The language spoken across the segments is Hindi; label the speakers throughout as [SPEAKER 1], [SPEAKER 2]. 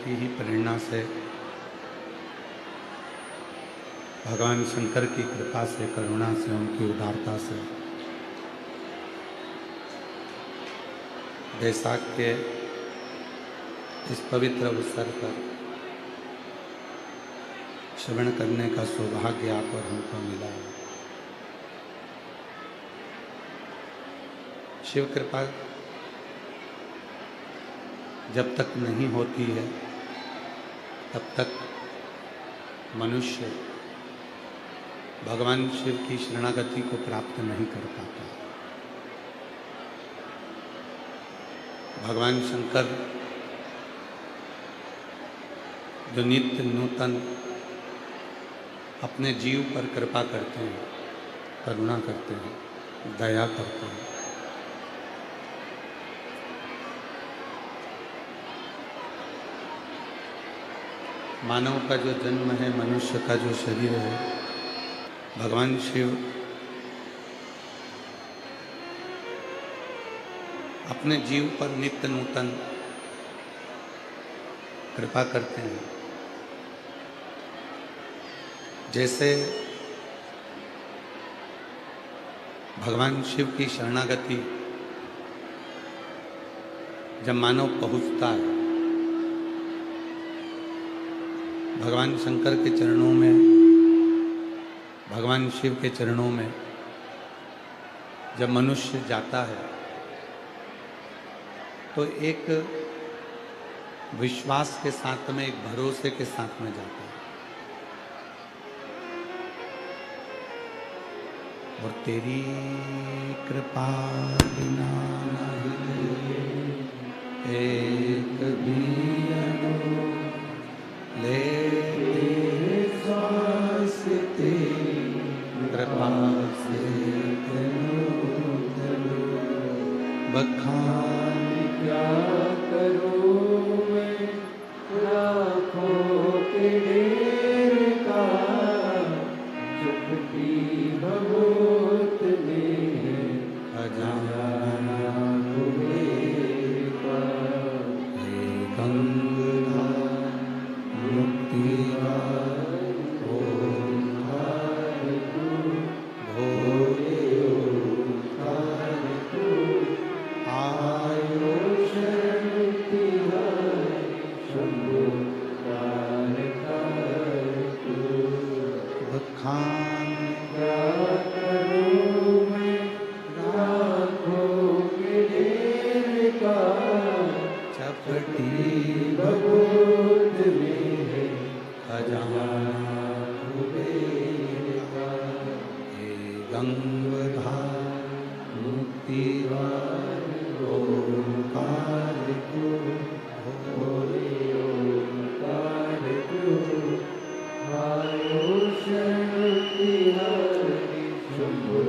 [SPEAKER 1] की ही प्रेरणा से, भगवान शंकर की कृपा से, करुणा से, उनकी उदारता से बैसाख के इस पवित्र अवसर पर श्रवण करने का सौभाग्य आप और हमको मिला। शिव कृपा जब तक नहीं होती है तब तक मनुष्य भगवान शिव की शरणागति को प्राप्त नहीं कर पाता। भगवान शंकर जो नित्य नूतन अपने जीव पर कृपा करते हैं, करुणा करते हैं, दया करते हैं, मानव का जो जन्म है, मनुष्य का जो शरीर है, भगवान शिव अपने जीव पर नित्य नूतन कृपा करते हैं। जैसे भगवान शिव की शरणागति जब मानव पहुँचता है, भगवान शंकर के चरणों में, भगवान शिव के चरणों में जब मनुष्य जाता है तो एक विश्वास के साथ में, एक भरोसे के साथ में जाता है। और तेरी कृपा बिना नहीं एक भी ले सांस तेरी कृपा से बखान
[SPEAKER 2] क्या करूं मैं लाखों के ढेर का, चुपती भगवत में
[SPEAKER 1] अजाना
[SPEAKER 2] हुए का।
[SPEAKER 1] गंगाधर मुक्तिदाता
[SPEAKER 2] ओंकार तू,
[SPEAKER 1] भोले
[SPEAKER 2] ओंकार तू,
[SPEAKER 1] आयो
[SPEAKER 2] शरण तिहारी शंभो कारकार तू।
[SPEAKER 1] बखान
[SPEAKER 2] क्या करूं मैं लाखों के ढेर का,
[SPEAKER 1] चपटी
[SPEAKER 2] भगवत में है
[SPEAKER 1] खजाना
[SPEAKER 2] कुबेर का।
[SPEAKER 1] हे गंगाधर मुक्तिदाता
[SPEAKER 2] ओंकार तू, भोले ओंकार तू, आयो शरण तिहारी शंभो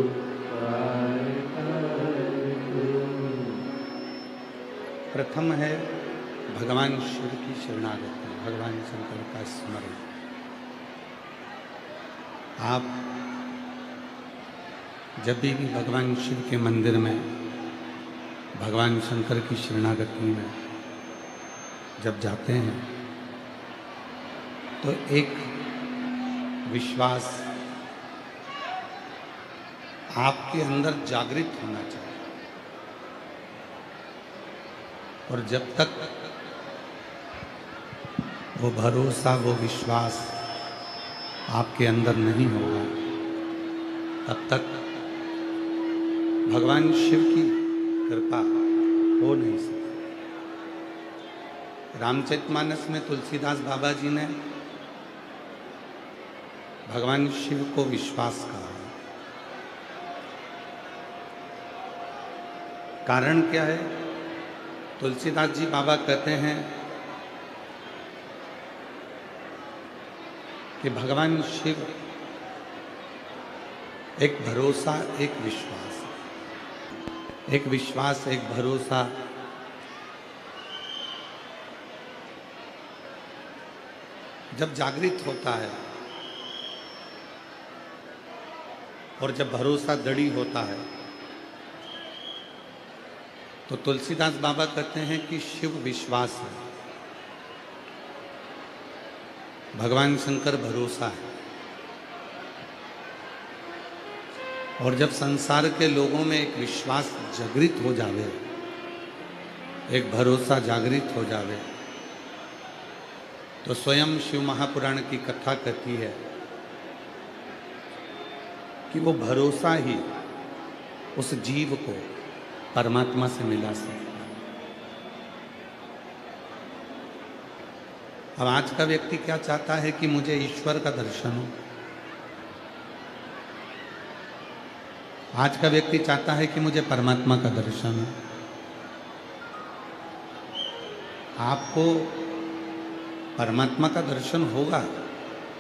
[SPEAKER 2] कारकार तू।
[SPEAKER 1] प्रथम है भगवान शिव की शरणागति, भगवान शंकर का स्मरण। आप जब भी भगवान शिव के मंदिर में, भगवान शंकर की शरणागति में जब जाते हैं तो एक विश्वास आपके अंदर जागृत होना चाहिए। और जब तक वो भरोसा, वो विश्वास आपके अंदर नहीं होगा, तब तक भगवान शिव की कृपा हो नहीं सकती। रामचरितमानस में तुलसीदास बाबा जी ने भगवान शिव को विश्वास कहा। कारण क्या है? तुलसीदास जी बाबा कहते हैं कि भगवान शिव एक भरोसा, एक विश्वास, एक विश्वास, एक भरोसा जब जागृत होता है और जब भरोसा दृढ़ होता है तो तुलसीदास बाबा कहते हैं कि शिव विश्वास है। भगवान शंकर भरोसा है। और जब संसार के लोगों में एक विश्वास जागृत हो जावे, एक भरोसा जागृत हो जावे, तो स्वयं शिव महापुराण की कथा कहती है कि वो भरोसा ही उस जीव को परमात्मा से मिला सकता है। अब आज का व्यक्ति क्या चाहता है कि मुझे ईश्वर का दर्शन हो। आज का व्यक्ति चाहता है कि मुझे परमात्मा का दर्शन हो। आपको परमात्मा का दर्शन होगा,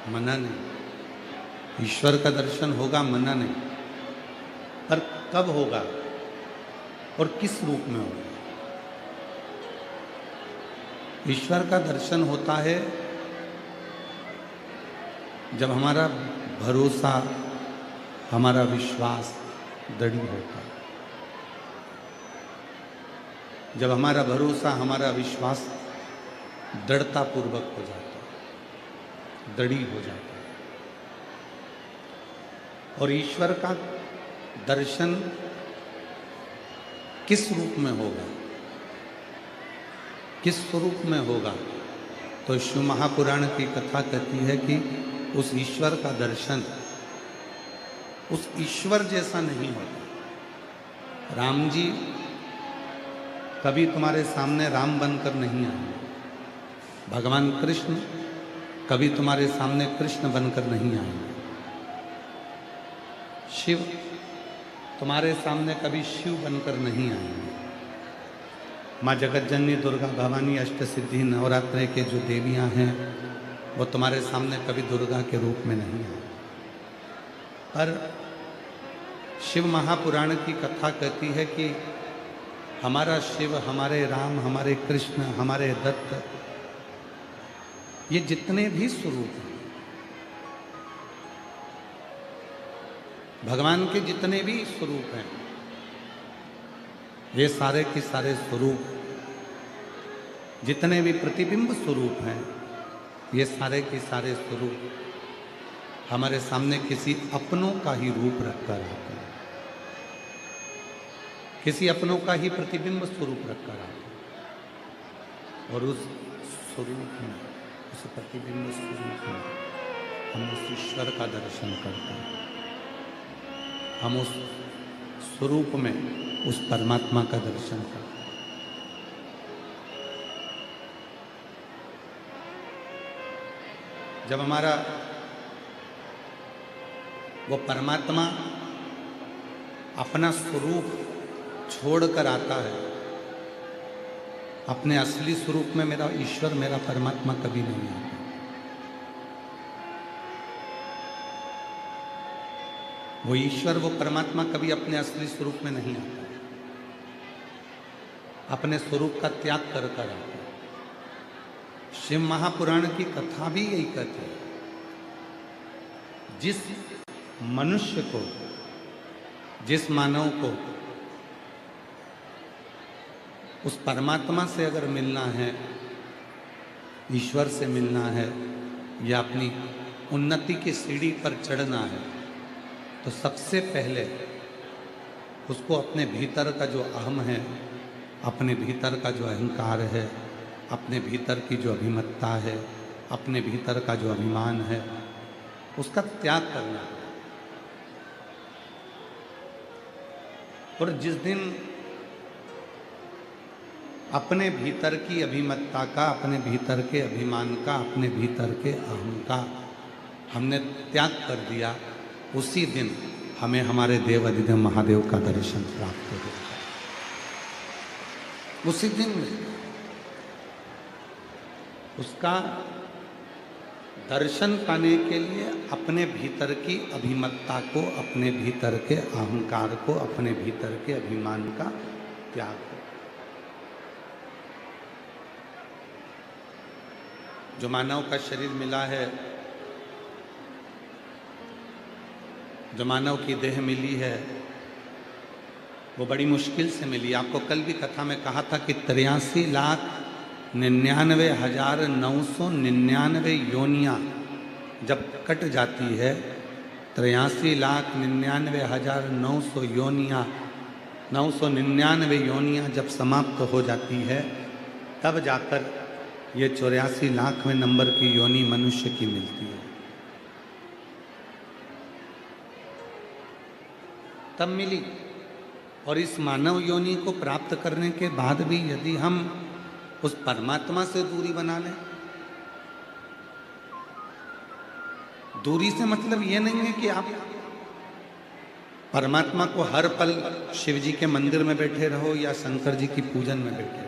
[SPEAKER 1] मना नहीं। ईश्वर का दर्शन होगा, मना नहीं। पर कब होगा और किस रूप में होगा? ईश्वर का दर्शन होता है जब हमारा भरोसा, हमारा विश्वास दृढ़ होता है। जब हमारा भरोसा, हमारा विश्वास दृढ़ता पूर्वक हो जाता है, दृढ़ हो जाता है। और ईश्वर का दर्शन किस रूप में होगा, किस स्वरूप में होगा? तो शिव महापुराण की कथा कहती है कि उस ईश्वर का दर्शन उस ईश्वर जैसा नहीं होता। राम जी कभी तुम्हारे सामने राम बनकर नहीं आए। भगवान कृष्ण कभी तुम्हारे सामने कृष्ण बनकर नहीं आए। शिव तुम्हारे सामने कभी शिव बनकर नहीं आए। माँ जगतजननी दुर्गा भवानी अष्टसिद्धि नवरात्रि के जो देवियां हैं वो तुम्हारे सामने कभी दुर्गा के रूप में नहीं आए। पर शिव महापुराण की कथा कहती है कि हमारा शिव, हमारे राम, हमारे कृष्ण, हमारे दत्त, ये जितने भी स्वरूप हैं, भगवान के जितने भी स्वरूप हैं, ये सारे के सारे स्वरूप, जितने भी प्रतिबिंब स्वरूप हैं, ये सारे के सारे स्वरूप हमारे सामने किसी अपनों का ही रूप रखकर आते हैं, किसी अपनों का ही प्रतिबिंब स्वरूप रखकर आते हैं। और उस स्वरूप में, उस प्रतिबिंब स्वरूप में हम उस ईश्वर का दर्शन करते हैं। हम उस स्वरूप में उस परमात्मा का दर्शन करते हैं। जब हमारा वो परमात्मा अपना स्वरूप छोड़कर आता है, अपने असली स्वरूप में मेरा ईश्वर, मेरा परमात्मा कभी नहीं आता। वो ईश्वर, वो परमात्मा कभी अपने असली स्वरूप में नहीं आता, अपने स्वरूप का त्याग कर कर आता। शिव महापुराण की कथा भी यही कहती है। जिस मनुष्य को, जिस मानव को उस परमात्मा से अगर मिलना है, ईश्वर से मिलना है, या अपनी उन्नति की सीढ़ी पर चढ़ना है, तो सबसे पहले उसको अपने भीतर का जो अहम है, अपने भीतर का जो अहंकार है, अपने भीतर की जो अभिमत्ता है, अपने भीतर का जो अभिमान है, उसका त्याग करना है। और जिस दिन अपने भीतर की अभिमत्ता का, अपने भीतर के अभिमान का, अपने भीतर के अहम का हमने त्याग कर दिया, उसी दिन हमें हमारे देव अधिदेव महादेव का दर्शन प्राप्त हो जाता है। उसी दिन उसका दर्शन पाने के लिए अपने भीतर की अभिमत्ता को, अपने भीतर के अहंकार को, अपने भीतर के अभिमान का त्याग हो। जो मानव का शरीर मिला है, जो मानव की देह मिली है, वो बड़ी मुश्किल से मिली। आपको कल भी कथा में कहा था कि 83 लाख 99,999 योनियाँ जब कट जाती है, 83,99,900 योनियाँ 999 योनियाँ जब समाप्त हो जाती है, तब जाकर ये 84,00,000वें नंबर की योनि मनुष्य की मिलती है। तब मिली। और इस मानव योनि को प्राप्त करने के बाद भी यदि हम उस परमात्मा से दूरी बना लें, दूरी से मतलब ये नहीं है कि आप परमात्मा को हर पल शिव जी के मंदिर में बैठे रहो या शंकर जी की पूजन में बैठे रहो।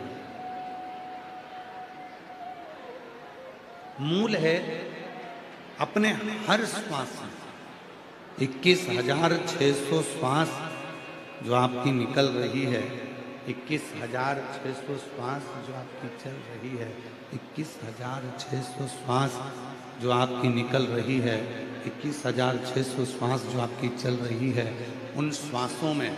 [SPEAKER 1] मूल है अपने हर श्वास में 21,600 श्वास जो आपकी निकल रही है, 21,600 श्वास जो आपकी चल रही है, 21,600 श्वास जो आपकी निकल रही है, 21,600 श्वास जो आपकी चल रही है, उन श्वासों में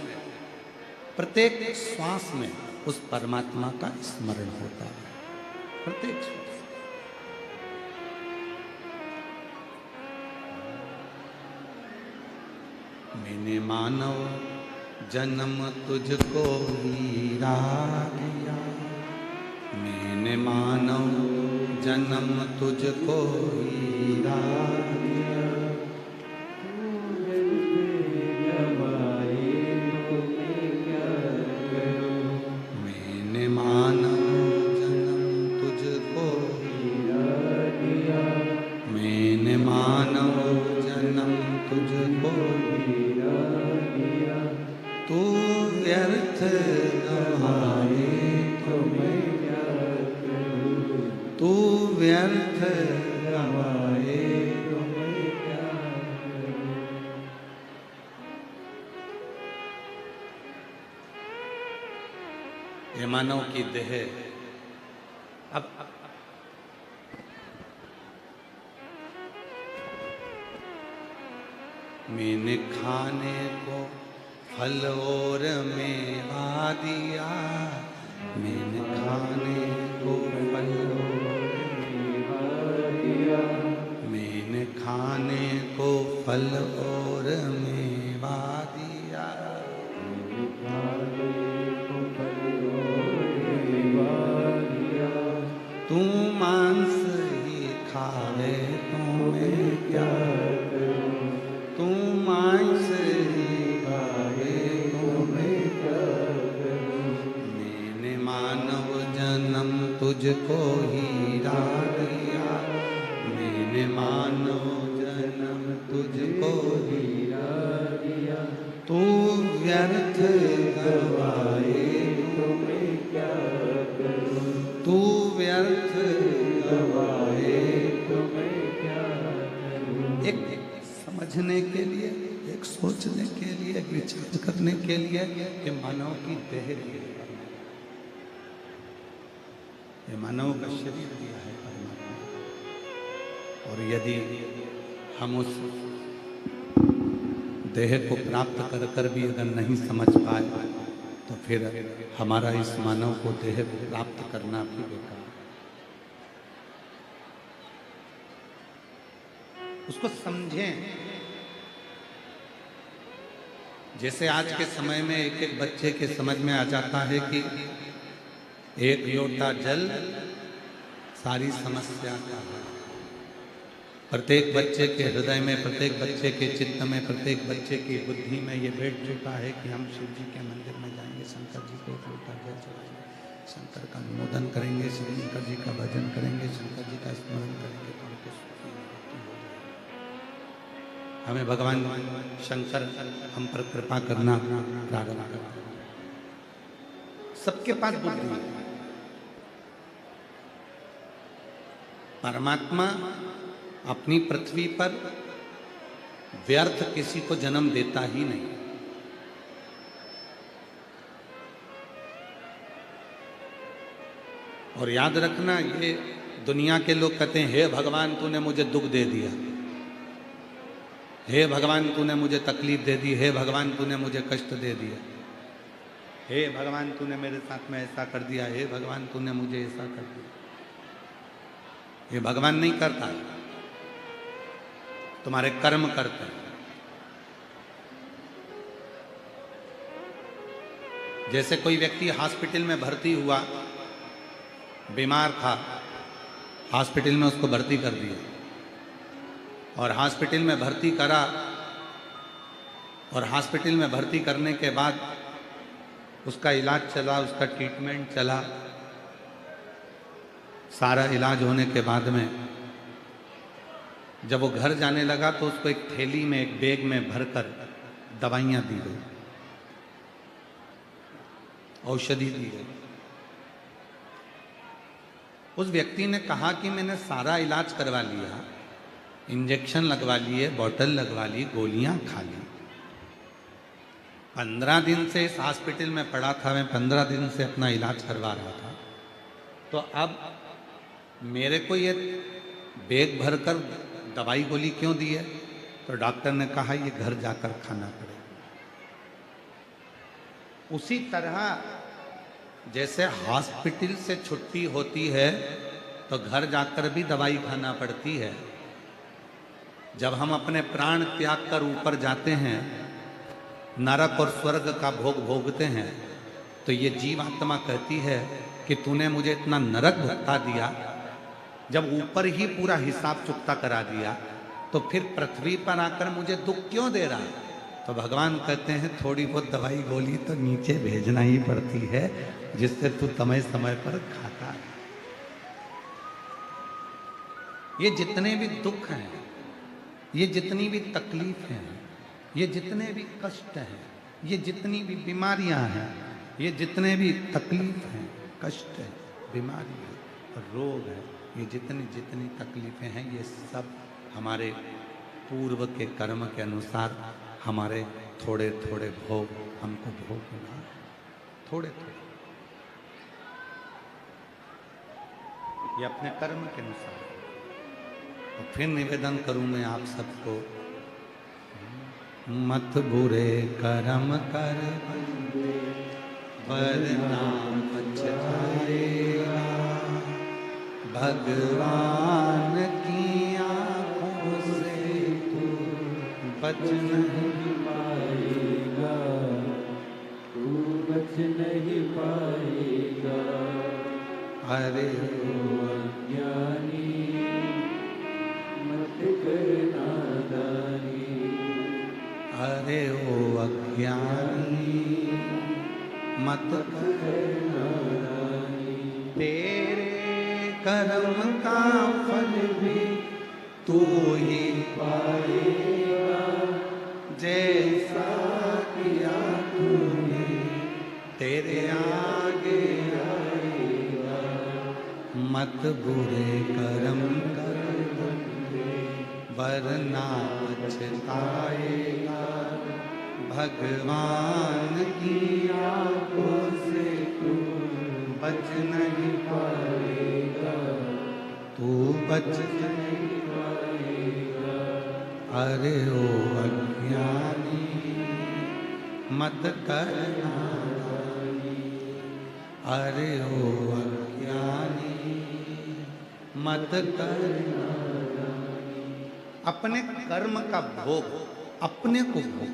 [SPEAKER 1] प्रत्येक श्वास में उस परमात्मा का स्मरण होता है। प्रत्येक श्वास। मैंने मानव जन्म तुझको हीरा दिया, मैंने मानव जन्म तुझको हीरा दिया, मैंने मानव जन्म तुझको हीरा दिया, मैंने मानव जन्म तुझको हीरा दिया, तू व्यर्थ गवाए तो मैं क्या करूं, तू व्यर्थ गवाए तो मैं क्या करूं। ये मानव की देह अब मैंने खाने को फल और मेवा दिया, मैंने खाने को फल और मेवा दिया, मैंने खाने को फल और मेवा दिया, मैंने खाने को फल और मेवा दिया, तू मांस ही खाए तो मैं क्या करूं, तू मांस ही खाए तो मैं क्या करूं। मैंने मानव जन्म तुझको हीरा दिया, मैंने मानव जन्म तुझको हीरा दिया, तू व्यर्थ गवाए तो मैं क्या करूं, तू व्यर्थ गवाए तो मैं क्या करूं। एक समझने के लिए, एक सोचने के लिए, एक विचार करने के लिए कि मानव की देह दी है, ये मानव का शरीर दिया है परमात्मा। और यदि हम उस देह को प्राप्त कर कर भी अगर नहीं समझ पाए तो फिर हमारा इस मानव को देह प्राप्त करना भी बेकार। उसको समझें। जैसे आज के समय में एक एक बच्चे के समझ में आ जाता है कि एक लोटा जल सारी समस्या का है। प्रत्येक बच्चे के हृदय में, प्रत्येक बच्चे के चित्त में, प्रत्येक बच्चे की बुद्धि में ये बैठ चुका है कि हम शिव जी के मंदिर में जाएंगे, शंकर जी को एक लोटा जल चढ़ाएंगे, शंकर का अनुमोदन करेंगे, शंकर जी का भजन करेंगे, शंकर जी का स्मरण करेंगे तो हमको सुखी मुक्ति हो जाएगी। हमें भगवान शंकर हम पर कृपा करना प्रारंभ करते हैं। सबके पास बुद्धि है। परमात्मा अपनी पृथ्वी पर व्यर्थ किसी को जन्म देता ही नहीं। और याद रखना, ये दुनिया के लोग कहते हैं हे भगवान तूने मुझे दुख दे दिया, हे भगवान तूने मुझे तकलीफ दे दी, हे भगवान तूने मुझे कष्ट दे दिया। हे भगवान तूने मेरे साथ में ऐसा कर दिया, हे भगवान तूने मुझे ऐसा कर दिया। ये भगवान नहीं करता, तुम्हारे कर्म करते हैं। जैसे कोई व्यक्ति हॉस्पिटल में भर्ती हुआ, बीमार था, हॉस्पिटल में उसको भर्ती कर दिया और हॉस्पिटल में भर्ती करा, और हॉस्पिटल में भर्ती करने के बाद उसका इलाज चला, उसका ट्रीटमेंट चला। सारा इलाज होने के बाद में जब वो घर जाने लगा तो उसको एक थैली में, एक बैग में भरकर दवाइयाँ दी गई, औषधि दी गई। उस व्यक्ति ने कहा कि मैंने सारा इलाज करवा लिया, इंजेक्शन लगवा लिए, बोतल लगवा ली, गोलियां खा ली, 15 दिन से इस हॉस्पिटल में पड़ा था, मैं 15 दिन से अपना इलाज करवा रहा था, तो अब मेरे को ये बैग भरकर दवाई गोली क्यों दी है? तो डॉक्टर ने कहा ये घर जाकर खाना पड़ेगा। उसी तरह जैसे हॉस्पिटल से छुट्टी होती है तो घर जाकर भी दवाई खाना पड़ती है। जब हम अपने प्राण त्याग कर ऊपर जाते हैं, नरक और स्वर्ग का भोग भोगते हैं, तो ये जीवात्मा कहती है कि तूने मुझे इतना नरक भुगता दिया, जब ऊपर ही पूरा हिसाब चुकता करा दिया, तो फिर पृथ्वी पर आकर मुझे दुख क्यों दे रहा है? तो भगवान कहते हैं थोड़ी बहुत दवाई गोली तो नीचे भेजना ही पड़ती है, जिससे तू समय समय पर खाता है। ये जितने भी दुख हैं, ये जितनी भी तकलीफ हैं, ये जितने भी कष्ट हैं, ये जितनी भी बीमारियां हैं, ये जितने भी तकलीफ हैं, कष्ट है, बीमारी है, रोग है, ये जितनी जितनी तकलीफें हैं, ये सब हमारे पूर्व के कर्म के अनुसार हमारे थोड़े थोड़े भोग हमको भोगना, थोड़े थोड़े, ये अपने कर्म के अनुसार। और फिर निवेदन करूं मैं आप सबको, मत बुरे कर्म कर वरना पछताएगा, भगवान की आंखों से तू बच नहीं
[SPEAKER 2] पाएगा, तू बच नहीं पाएगा।
[SPEAKER 1] अरे
[SPEAKER 2] अज्ञानी मत कर नादानी,
[SPEAKER 1] अरे ओ अज्ञानी मत कर नादानी, तेरे कर्म का फल भी तू ही पाएगा, जैसा किया तूने तेरे आगे आएगा। मत बुरे कर्म कर वरना पछताएगा, भगवान की आंखों से तू बच नहीं पाएगा, तू बच नहीं पाएगा। अरे ओ अज्ञानी मत कर नादानी, अरे ओ अज्ञानी मत कर नादानी। अपने कर्म का भोग अपने को भोग।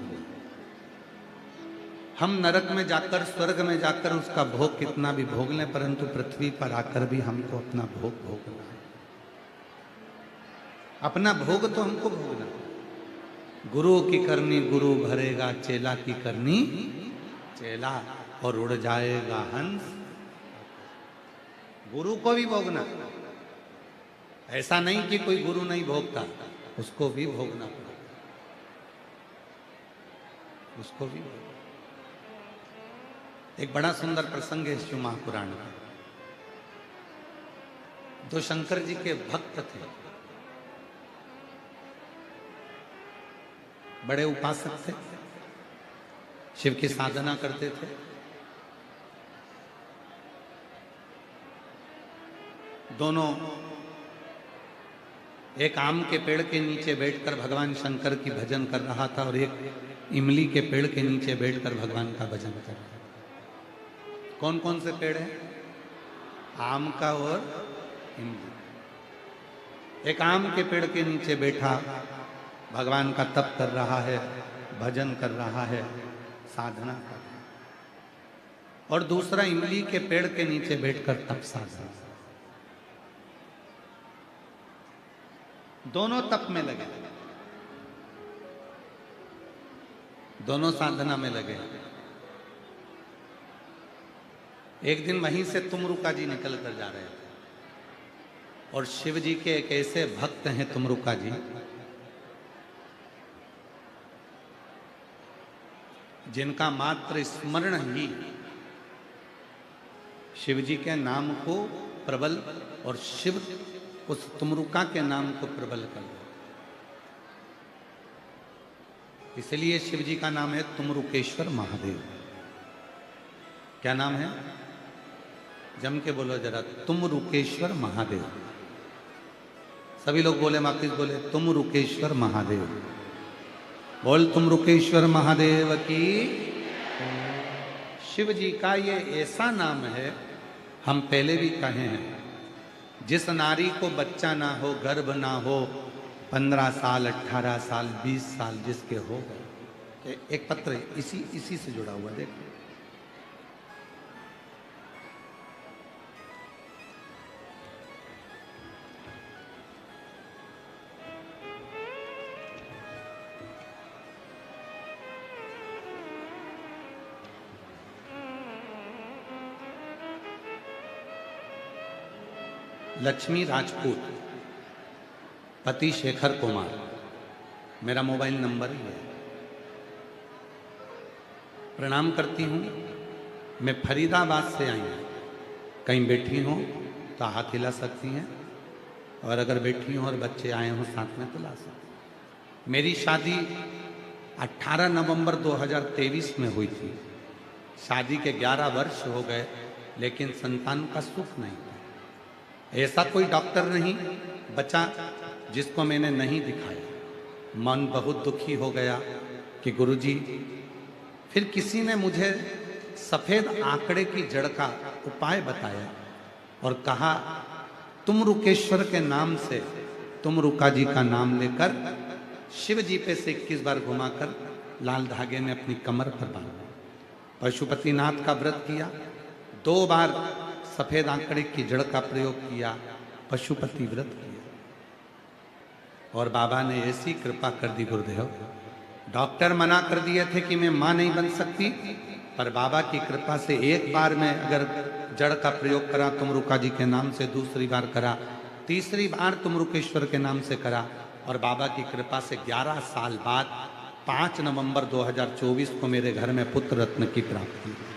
[SPEAKER 1] हम नरक में जाकर, स्वर्ग में जाकर उसका भोग कितना भी भोग लें, परंतु पृथ्वी पर आकर भी हमको अपना भोग भोगना है। अपना भोग तो हमको भोगना है। गुरु की करनी गुरु भरेगा, चेला की करनी चेला, और उड़ जाएगा हंस। गुरु को भी भोगना, ऐसा नहीं कि कोई गुरु नहीं भोगता, उसको भी भोगना पड़ेगा, उसको भी भोगना। एक बड़ा सुंदर प्रसंग है शिव महापुराण का। दो शंकर जी के भक्त थे, बड़े उपासक थे, शिव की साधना करते थे। दोनों एक आम के पेड़ के नीचे बैठकर भगवान शंकर की भजन कर रहा था और एक इमली के पेड़ के नीचे बैठकर भगवान का भजन कर रहा था। कौन कौन से पेड़ हैं? आम का और इमली। एक आम के पेड़ के नीचे बैठा भगवान का तप कर रहा है, भजन कर रहा है, साधना कर रहा है, और दूसरा इमली के पेड़ के नीचे बैठकर तप साधना। दोनों तप में लगे, दोनों साधना में लगे। एक दिन वहीं से तुमरुका जी निकल कर जा रहे थे, और शिव जी के एक ऐसे भक्त हैं तुमरुका जी, जिनका मात्र स्मरण ही शिव जी के नाम को प्रबल, और शिव उस तुमरुका के नाम को प्रबल कर दे। इसलिए शिव जी का नाम है तुमरुकेश्वर महादेव। क्या नाम है? जम के बोलो जरा, तुमरुकेश्वर महादेव। सभी लोग बोले, माकिस बोले, तुमरुकेश्वर महादेव। बोल तुमरुकेश्वर महादेव की। शिव जी का ये ऐसा नाम है, हम पहले भी कहे हैं, जिस नारी को बच्चा ना हो, गर्भ ना हो, 15 साल 18 साल 20 साल जिसके हो गए, एक पत्र इसी से जुड़ा हुआ देखो। लक्ष्मी राजपूत, पति शेखर कुमार, मेरा मोबाइल नंबर ही है। प्रणाम करती हूँ। मैं फरीदाबाद से आई हूँ। कहीं बैठी हूँ तो हाथ हिला सकती हैं, और अगर बैठी हूँ और बच्चे आए हों साथ में तो ला सकती। मेरी शादी 18 नवंबर 2023 में हुई थी। शादी के 11 वर्ष हो गए, लेकिन संतान का सुख नहीं था। ऐसा कोई डॉक्टर नहीं बचा जिसको मैंने नहीं दिखाया। मन बहुत दुखी हो गया कि गुरुजी, फिर किसी ने मुझे सफेद आंकड़े की जड़ का उपाय बताया और कहा, तुमरुकेश्वर के नाम से तुमरुका जी का नाम लेकर शिव जी पे से 21 बार घुमाकर लाल धागे में अपनी कमर पर बांधा। पशुपतिनाथ का व्रत किया, 2 बार सफेद आंकड़े की जड़ का प्रयोग किया, पशुपति व्रत किया, और बाबा ने ऐसी कृपा कर दी गुरुदेव। डॉक्टर मना कर दिए थे कि मैं मां नहीं बन सकती, पर बाबा की कृपा से एक बार में अगर जड़ का प्रयोग करा तुमरुका जी के नाम से, दूसरी बार करा, तीसरी बार तुमरुकेश्वर के नाम से करा, और बाबा की कृपा से 11 साल बाद 5 नवंबर 2024 को मेरे घर में पुत्र रत्न की प्राप्ति हुई।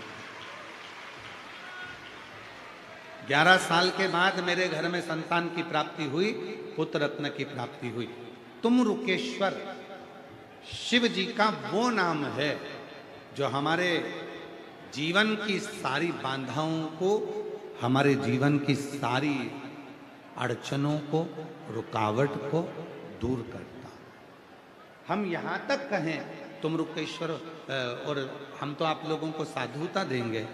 [SPEAKER 1] 11 साल के बाद मेरे घर में संतान की प्राप्ति हुई, पुत्र रत्न की प्राप्ति हुई। तुमरुकेश्वर शिव जी का वो नाम है जो हमारे जीवन की सारी बाधाओं को, हमारे जीवन की सारी अड़चनों को, रुकावट को दूर करता। हम यहाँ तक कहें तुमरुकेश्वर, और हम तो आप लोगों को साधुता देंगे।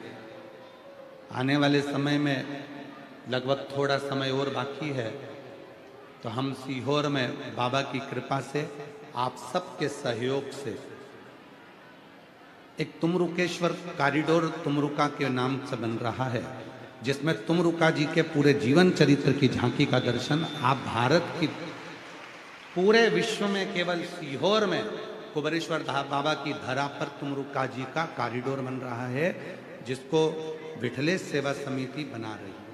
[SPEAKER 1] आने वाले समय में लगभग थोड़ा समय और बाकी है, तो हम सीहोर में बाबा की कृपा से, आप सबके सहयोग से एक तुमरुकेश्वर कॉरिडोर तुमरुका के नाम से बन रहा है, जिसमें तुमरुका जी के पूरे जीवन चरित्र की झांकी का दर्शन आप भारत की, पूरे विश्व में केवल सीहोर में कुबेरेश्वर बाबा की धरा पर तुमरुका जी का कॉरिडोर बन रहा है, जिसको विठलेश सेवा समिति बना रही है।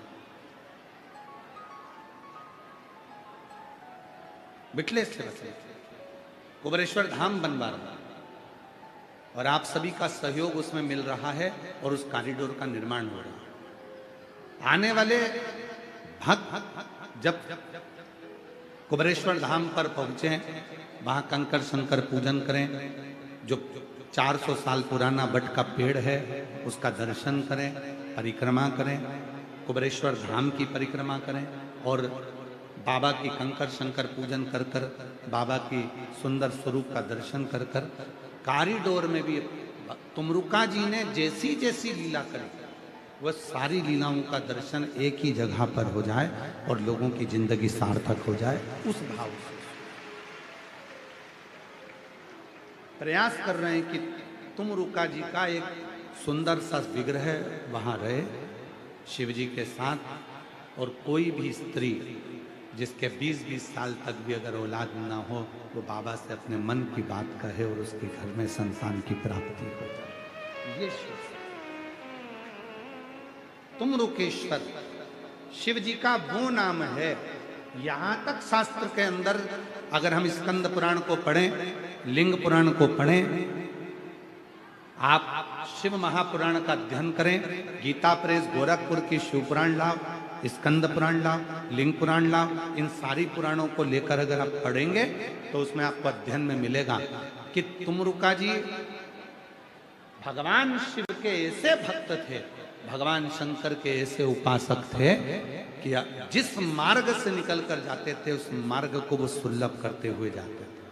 [SPEAKER 1] विठलेश सेवा समिति कुबेरेश्वर धाम बनवा रहा है, और आप सभी का सहयोग उसमें मिल रहा है, और उस कॉरिडोर का निर्माण हो रहा है। आने वाले भक्त जब कुबेरेश्वर धाम पर पहुंचे, वहां कंकर शंकर पूजन करें, जो 400 साल पुराना बट का पेड़ है उसका दर्शन करें, परिक्रमा करें, कुबेरेश्वर धाम की परिक्रमा करें, और बाबा की कंकर शंकर पूजन कर कर, बाबा की सुंदर स्वरूप का दर्शन कर कर, कॉरिडोर में भी तुमरुका जी ने जैसी जैसी लीला करी वह सारी लीलाओं का दर्शन एक ही जगह पर हो जाए और लोगों की जिंदगी सार्थक हो जाए, उस भाव से प्रयास कर रहे हैं कि तुमरुका जी का एक सुंदर सा विग्रह वहां रहे शिव जी के साथ, और कोई भी स्त्री जिसके 20-20 साल तक भी अगर औलाद ना हो, वो बाबा से अपने मन की बात कहे और उसके घर में संतान की प्राप्ति हो जाए। ये शिव तुमरुकेश्वर शिव जी का वो नाम है। यहां तक शास्त्र के अंदर अगर हम स्कंद पुराण को पढ़ें, लिंग पुराण को पढ़ें, आप शिव महापुराण का अध्ययन करें, गीता प्रेस गोरखपुर की शिव पुराण लाओ, स्कंद पुराण लाओ, लिंग पुराण लाओ, इन सारी पुराणों को लेकर अगर आप पढ़ेंगे तो उसमें आपको अध्ययन में मिलेगा कि तुमरुका जी भगवान शिव के ऐसे भक्त थे, भगवान शंकर के ऐसे उपासक थे कि जिस मार्ग से निकल कर जाते थे उस मार्ग को वो सुलभ करते हुए जाते थे,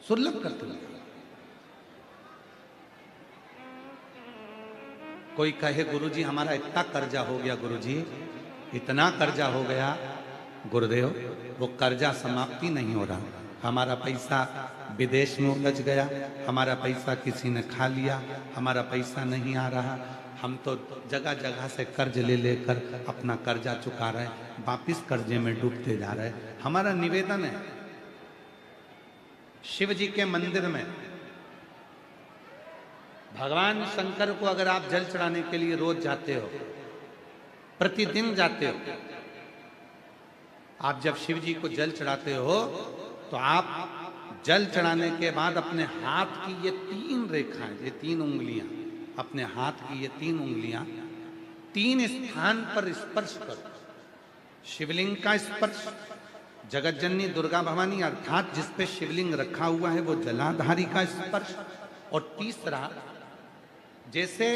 [SPEAKER 1] सुलभ करते हुए। कोई कहे गुरुजी हमारा इतना कर्जा हो गया, गुरुजी इतना कर्जा हो गया, गुरुदेव वो कर्जा समाप्ति नहीं हो रहा, हमारा पैसा विदेश में उलझ गया, हमारा पैसा किसी ने खा लिया, हमारा पैसा नहीं आ रहा, हम तो जगह जगह से कर्ज ले लेकर अपना कर्जा चुका रहे हैं, वापिस कर्जे में डूबते जा रहे हैं। हमारा निवेदन है शिव जी के मंदिर में भगवान शंकर को अगर आप जल चढ़ाने के लिए रोज जाते हो, प्रतिदिन जाते हो, आप जब शिव जी को जल चढ़ाते हो तो आप जल चढ़ाने के बाद अपने हाथ की ये 3 रेखाएं, ये 3 उंगलियां, अपने हाथ की ये 3 उंगलियां 3 स्थान पर स्पर्श करो। शिवलिंग का स्पर्श, जगत जननी दुर्गा भवानी अर्थात जिस पे शिवलिंग रखा हुआ है वो जलाधारी का स्पर्श, और तीसरा जैसे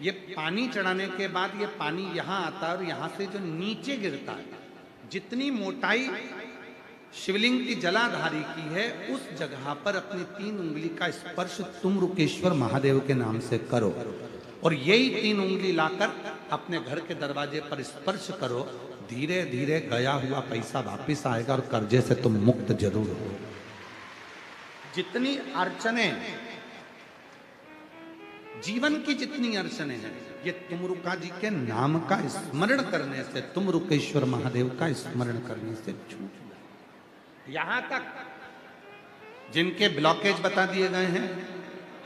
[SPEAKER 1] ये पानी चढ़ाने के बाद ये पानी यहां आता है और यहां से जो नीचे गिरता है, जितनी मोटाई शिवलिंग की जलाधारी की है उस जगह पर अपनी 3 उंगली का स्पर्श तुमरुकेश्वर महादेव के नाम से करो, और यही 3 उंगली लाकर अपने घर के दरवाजे पर स्पर्श करो। धीरे धीरे गया हुआ पैसा वापिस आएगा और कर्जे से तुम मुक्त जरूर हो। जितनी अड़चने, जीवन की जितनी अड़चने हैं, ये तुमरुका जी के नाम का स्मरण करने से, तुमरुकेश्वर महादेव का स्मरण करने से छूट जाए। यहां तक जिनके ब्लॉकेज बता दिए गए हैं,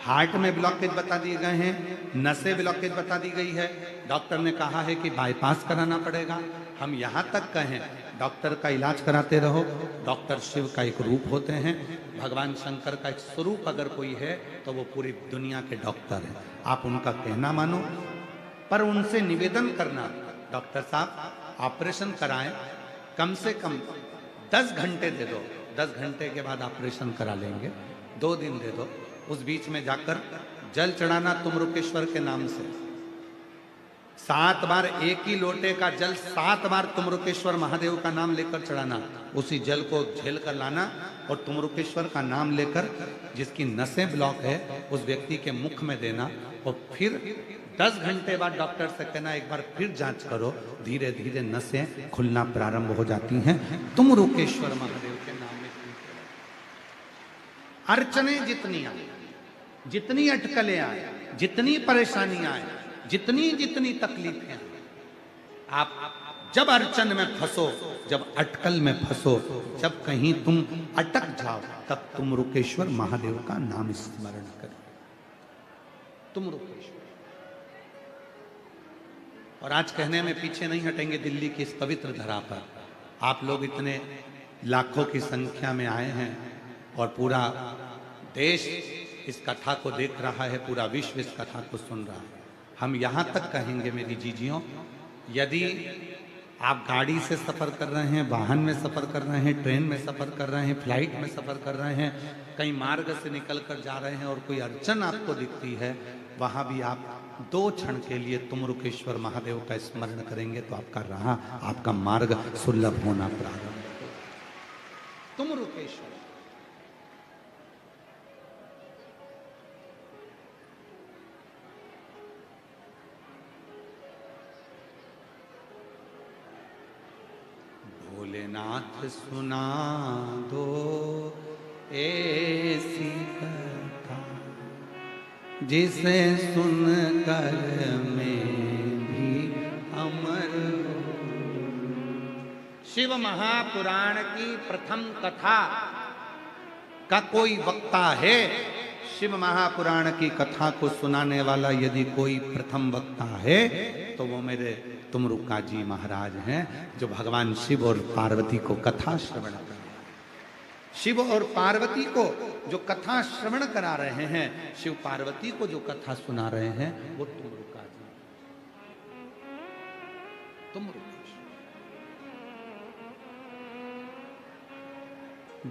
[SPEAKER 1] हार्ट में ब्लॉकेज बता दिए गए हैं, नसें ब्लॉकेज बता दी गई है, डॉक्टर ने कहा है कि बाईपास कराना पड़ेगा, हम यहां तक कहें डॉक्टर का इलाज कराते रहो। डॉक्टर शिव का एक रूप होते हैं, भगवान शंकर का एक स्वरूप अगर कोई है तो वो पूरी दुनिया के डॉक्टर हैं। आप उनका कहना मानो, पर उनसे निवेदन करना, डॉक्टर साहब ऑपरेशन कराएं, कम से कम 10 घंटे दे दो, 10 घंटे के बाद ऑपरेशन करा लेंगे, 2 दिन दे दो, उस बीच में जाकर जल चढ़ाना तुमरुकेश्वर के नाम से, 7 बार एक ही लोटे का जल 7 बार तुमरुकेश्वर महादेव का नाम लेकर चढ़ाना, उसी जल को झेल कर लाना और तुमरुकेश्वर का नाम लेकर जिसकी नसें ब्लॉक है उस व्यक्ति के मुख में देना, और फिर 10 घंटे बाद डॉक्टर से कहना एक बार फिर जांच करो, धीरे धीरे नसें खुलना प्रारंभ हो जाती हैं तुमरुकेश्वर महादेव के नाम में। अड़चने जितनी आए, जितनी अटकलें आए, जितनी परेशानियां आए, जितनी जितनी तकलीफें, आप जब अड़चन में फंसो, जब अटकल में फंसो, जब कहीं तुम अटक जाओ, तब तुमरुकेश्वर महादेव का नाम स्मरण करो, तुमरुकेश्वर। और आज कहने में पीछे नहीं हटेंगे, दिल्ली की इस पवित्र धरा पर आप लोग इतने लाखों की संख्या में आए हैं और पूरा देश इस कथा को देख रहा है, पूरा विश्व इस कथा को सुन रहा है। हम यहाँ तक कहेंगे मेरी जीजियों, यदि आप गाड़ी से सफ़र कर रहे हैं, वाहन में सफ़र कर रहे हैं, ट्रेन में सफ़र कर रहे हैं, फ्लाइट में सफ़र कर रहे हैं, कहीं मार्ग से निकल कर जा रहे हैं और कोई अड़चन आपको दिखती है, वहाँ भी आप 2 क्षण के लिए तुमरुकेश्वर महादेव का स्मरण करेंगे तो आपका राह, आपका मार्ग सुलभ होना प्रारंभ हो। तुमरुकेश्वर भोलेनाथ सुना दो ऐसी कथा, जिसे सुनकर मैं भी अमर हूं। शिव महापुराण की प्रथम कथा का कोई वक्ता है? शिव महापुराण की कथा को सुनाने वाला यदि कोई प्रथम वक्ता है तो वो मेरे तुमरुका जी महाराज हैं, जो भगवान शिव और पार्वती को कथा श्रवण कर रहे हैं। शिव और पार्वती को जो कथा श्रवण करा रहे हैं, शिव पार्वती को जो कथा सुना रहे हैं, वो तुमरुका जी, तुमरुका।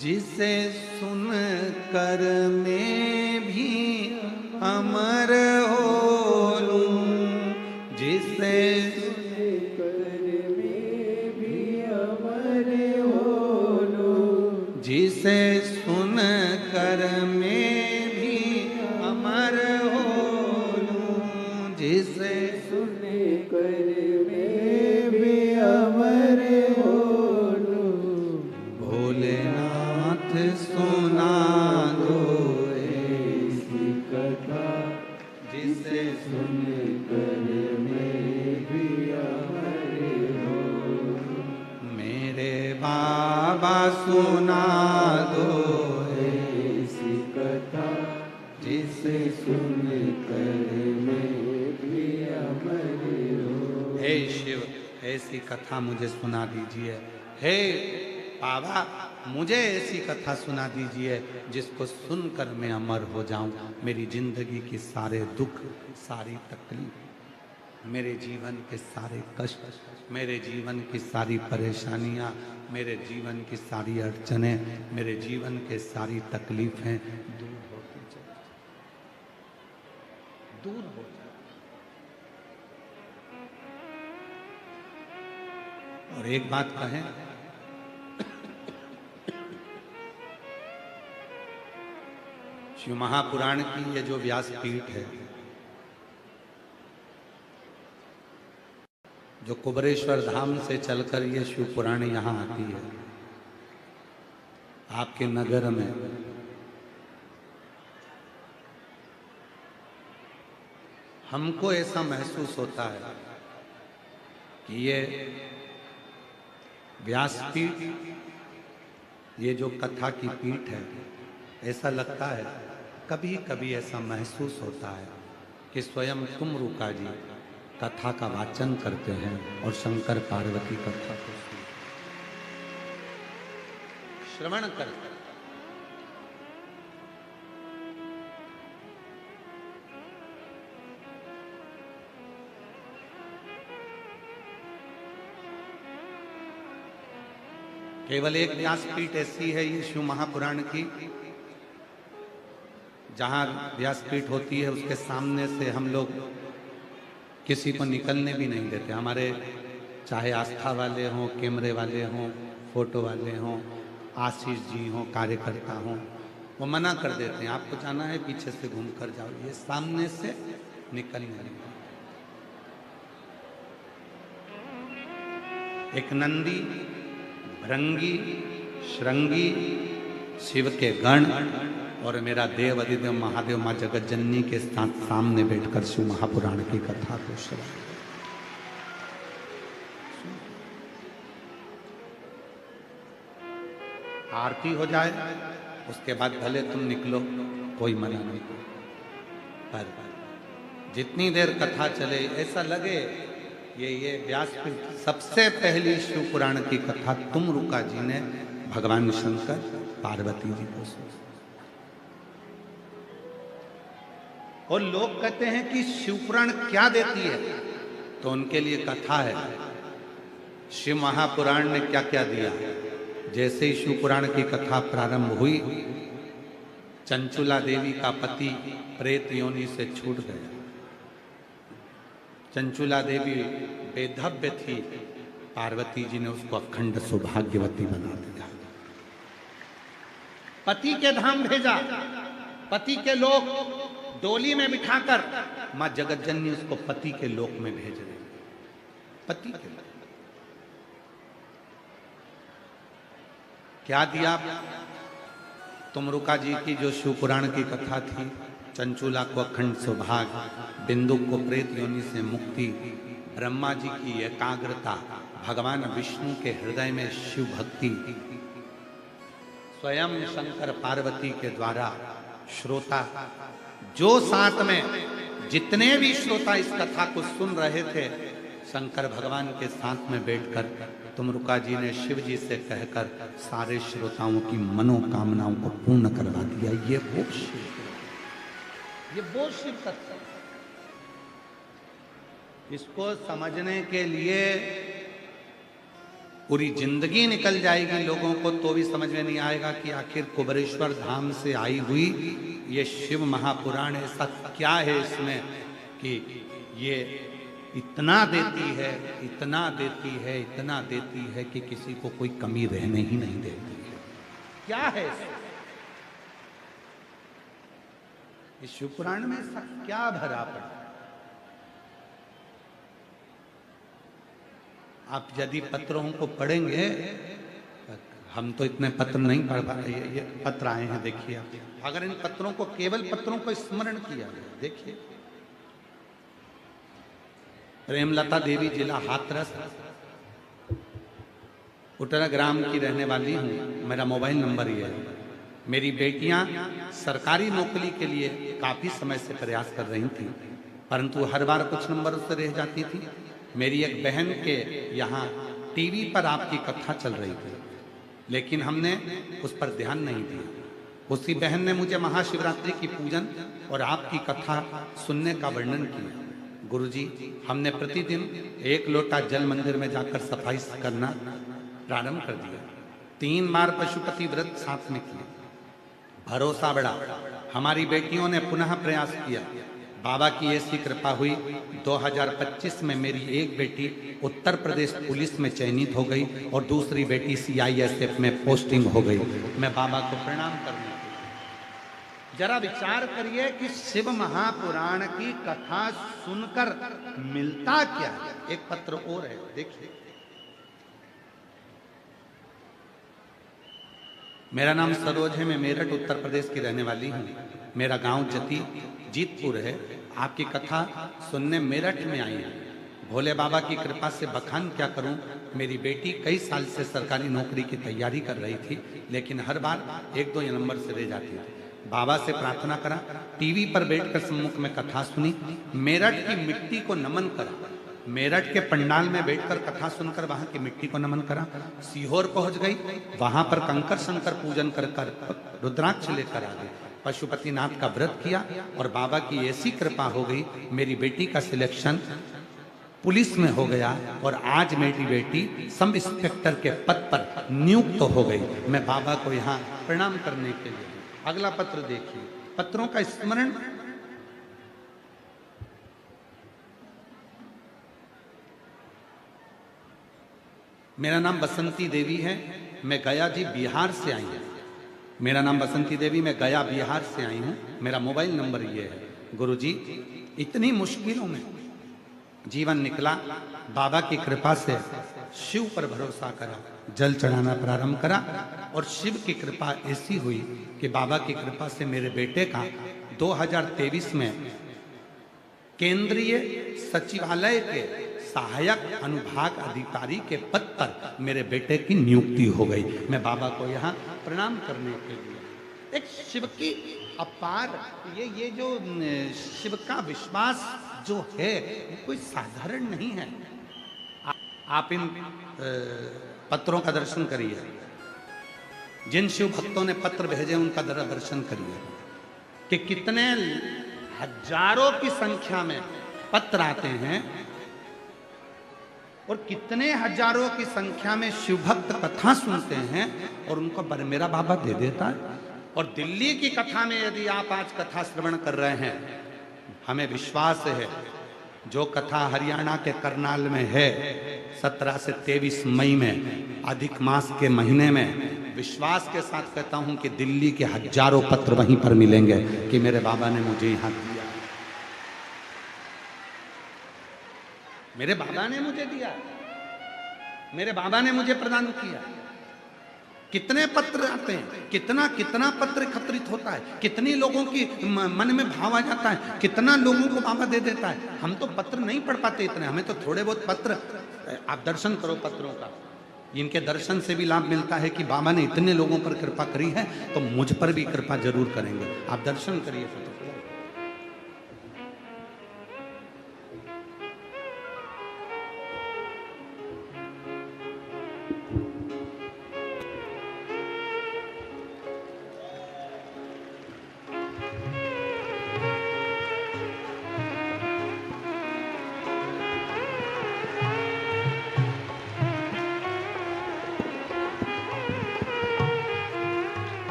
[SPEAKER 1] जिसे सुन कर मैं भी अमर हो लूं, जिसे
[SPEAKER 2] सुन कर मैं भी अमर हो लूं,
[SPEAKER 1] जिसे सुन कर मैं भी अमर हो लूं, जिसे
[SPEAKER 2] सुन कर मैं भी अमर हो लूं,
[SPEAKER 1] भोलेनाथ सुना दो
[SPEAKER 2] ऐसी कथा,
[SPEAKER 1] जिसे
[SPEAKER 2] सुन कर मैं भी अमर हो लूं,
[SPEAKER 1] मेरे बाबा सुना दो
[SPEAKER 2] ऐसी कथा,
[SPEAKER 1] जिसे
[SPEAKER 2] सुन कर मैं भी अमर हो।
[SPEAKER 1] हे शिव, ऐसी कथा मुझे सुना दीजिए। हे बाबा, मुझे ऐसी कथा सुना दीजिए जिसको सुनकर मैं अमर हो जाऊं। मेरी जिंदगी के सारे दुख, सारी तकलीफ, मेरे जीवन के सारे कष्ट, मेरे जीवन की सारी परेशानियां, मेरे जीवन की सारी अड़चनें, मेरे जीवन के सारी तकलीफें दूर होती चली, दूर हो जाए। और एक बात कहें, शिव महापुराण की ये जो व्यासपीठ है, जो कुबरेश्वर धाम से चलकर ये शिव पुराण यहाँ आती है, आपके नगर में हमको ऐसा महसूस होता है कि ये व्यासपीठ, ये जो कथा की पीठ है, ऐसा लगता है, कभी कभी ऐसा महसूस होता है कि स्वयं तुमरुका जी कथा का वाचन करते हैं और शंकर पार्वती कथा को श्रवण करते हैं। केवल एक व्यासपीठ ऐसी है ये शिव महापुराण की, जहाँ व्यासपीठ होती है उसके सामने से हम लोग किसी को निकलने भी नहीं देते। हमारे चाहे आस्था वाले हों, कैमरे वाले हों, फोटो वाले हों, आशीष जी हों, कार्यकर्ता हों, वो मना कर देते हैं, आपको जाना है पीछे से घूम कर जाओ, ये सामने से निकलने नहीं। एक नंदी, भृंगी, श्रृंगी, शिव के गण और मेरा देव अधिदेव महादेव माँ जगत जननी के साथ सामने बैठकर शिव महापुराण की कथा को श्रवण। आरती हो जाए, उसके बाद भले तुम निकलो, कोई मना नहीं, पर जितनी देर कथा चले ऐसा लगे ये व्यासपीठ सबसे पहली शिव पुराण की कथा तुमरुका जी ने भगवान शंकर पार्वती जी को सुनाई। और लोग कहते हैं कि शिव पुराण क्या देती है, तो उनके लिए कथा है। शिव महापुराण ने क्या क्या दिया। जैसे ही शिव पुराण की कथा प्रारंभ हुई, चंचुला देवी का पति प्रेत योनि से छूट गया। चंचुला देवी बेधव्य थी, पार्वती जी ने उसको अखंड सौभाग्यवती बना दिया। पति के धाम भेजा, पति के लोक डोली में बिठाकर मां जगत जननी उसको पति के लोक में भेज रही। पति के लोक। क्या दिया? तुमरुका जी की जो शिव पुराण की कथा थी, चंचूला को अखंड सौभाग, बिंदुक को प्रेत योनि से मुक्ति, ब्रह्मा जी की एकाग्रता, भगवान विष्णु के हृदय में शिव भक्ति, स्वयं शंकर पार्वती के द्वारा श्रोता, जो साथ में जितने भी श्रोता इस कथा को सुन रहे थे, शंकर भगवान के साथ में बैठकर तुमरुका जी ने शिव जी से कहकर सारे श्रोताओं की मनोकामनाओं को पूर्ण करवा दिया। ये वो शिव तत्व। इसको समझने के लिए पूरी जिंदगी निकल जाएगी लोगों को, तो भी समझ में नहीं आएगा कि आखिर कुबरेश्वर धाम से आई हुई ये शिव महापुराण ऐसा क्या है इसमें कि ये इतना देती है, इतना देती है, इतना देती है कि किसी को कोई कमी रहने ही नहीं देती है। क्या है इस शिव पुराण में ऐसा क्या भरा पड़ा? आप यदि पत्रों को पढ़ेंगे, हम तो इतने पत्र नहीं पढ़ पा रहे, ये पत्र आए हैं देखिए आप। अगर इन पत्रों को, केवल पत्रों को स्मरण किया गया, देखिए प्रेमलता देवी, जिला हाथरस, उटरा ग्राम की रहने वाली हूँ। मेरा मोबाइल नंबर ये है। मेरी बेटियां सरकारी नौकरी के लिए काफी समय से प्रयास कर रही थी, परंतु हर बार कुछ नंबर उससे रह जाती थी। मेरी एक बहन के यहाँ टीवी पर आपकी कथा चल रही थी, लेकिन हमने उस पर ध्यान नहीं दिया। उसी बहन ने मुझे महाशिवरात्रि की पूजन और आपकी कथा सुनने का वर्णन किया। गुरुजी, हमने प्रतिदिन 1 लोटा जल मंदिर में जाकर सफाई करना प्रारंभ कर दिया। 3 बार पशुपति व्रत साथ में किए। भरोसा बढ़ा। हमारी बेटियों ने पुनः प्रयास किया। बाबा की ऐसी कृपा हुई, 2025 में मेरी एक बेटी उत्तर प्रदेश पुलिस में चयनित हो गई और दूसरी बेटी CISF में पोस्टिंग हो गई। मैं बाबा को प्रणाम करने, जरा विचार करिए कि शिव महापुराण की कथा सुनकर मिलता क्या है। एक पत्र और है, देखिए। मेरा नाम सरोज है, मैं मेरठ उत्तर प्रदेश की रहने वाली हूँ। मेरा गांव जती जीतपुर है। आपकी कथा सुनने मेरठ में आई है। भोले बाबा की कृपा से बखान क्या करूं, मेरी बेटी कई साल से सरकारी नौकरी की तैयारी कर रही थी, लेकिन हर बार 1-2 नंबर से रह जाती थी। बाबा से प्रार्थना करा, टीवी पर बैठकर सम्मुख में कथा सुनी, मेरठ की मिट्टी को नमन करा, मेरठ के पंडाल में बैठकर कथा सुनकर वहां की मिट्टी को नमन करा। सीहोर पहुंच गई, वहां पर कंकर शंकर पूजन कर रुद्राक्ष लेकर आ गई। पशुपतिनाथ का व्रत किया और बाबा की ऐसी कृपा हो गई, मेरी बेटी का सिलेक्शन पुलिस में हो गया और आज मेरी बेटी सब इंस्पेक्टर के पद पर नियुक्त हो गई। मैं बाबा को यहाँ प्रणाम करने के लिए। अगला पत्र देखिए, पत्रों का स्मरण। मेरा नाम बसंती देवी है, मैं गया जी बिहार से आई हूँ। मेरा नाम बसंती देवी, मैं गया बिहार से आई हूँ। मेरा मोबाइल नंबर ये है। गुरुजी, इतनी मुश्किलों में जीवन निकला, बाबा की कृपा से शिव पर भरोसा करा, जल चढ़ाना प्रारंभ करा और शिव की कृपा ऐसी हुई कि बाबा की कृपा से मेरे बेटे का 2023 में केंद्रीय सचिवालय के सहायक अनुभाग अधिकारी के पद पर मेरे बेटे की नियुक्ति हो गई। मैं बाबा को यहाँ प्रणाम करने के लिए। एक शिव की अपार ये जो शिव का विश्वास जो है वो कोई साधारण नहीं है। आप इन पत्रों का दर्शन करिए। जिन शिव भक्तों ने पत्र भेजे उनका दर्शन करिए कि कितने हजारों की संख्या में पत्र आते हैं और कितने हजारों की संख्या में शिव भक्त कथा सुनते हैं और उनको मेरा बाबा दे देता है। और दिल्ली की कथा में यदि आप आज कथा श्रवण कर रहे हैं, हमें विश्वास है जो कथा हरियाणा के करनाल में है 17 से 23 मई में अधिक मास के महीने में, विश्वास के साथ कहता हूं कि दिल्ली के हजारों पत्र वहीं पर मिलेंगे कि मेरे बाबा ने मुझे यहां दिया, मेरे बाबा ने मुझे दिया, मेरे बाबा ने मुझे प्रदान किया। कितने पत्र आते हैं, कितना कितना पत्र एकत्रित होता है, कितनी लोगों की मन में भाव आ जाता है, कितना लोगों को बाबा दे देता है। हम तो पत्र नहीं पढ़ पाते इतने, हमें तो थोड़े बहुत पत्र। आप दर्शन करो पत्रों का, इनके दर्शन से भी लाभ मिलता है कि बाबा ने इतने लोगों पर कृपा करी है तो मुझ पर भी कृपा जरूर करेंगे। आप दर्शन करिए पत्र।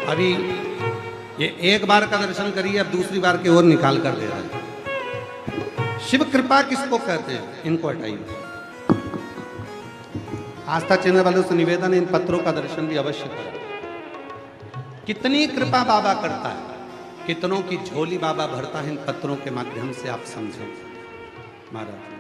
[SPEAKER 1] अभी ये एक बार का दर्शन करिए, अब दूसरी बार की ओर निकाल कर दे रहा है। शिव कृपा किसको कहते हैं, इनको हटाइए। आस्था चैनल वालों से निवेदन है, इन पत्रों का दर्शन भी अवश्य करें। कितनी कृपा बाबा करता है, कितनों की झोली बाबा भरता है इन पत्रों के माध्यम से, आप समझें महाराज।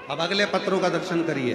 [SPEAKER 1] अब अगले पत्रों का दर्शन करिए।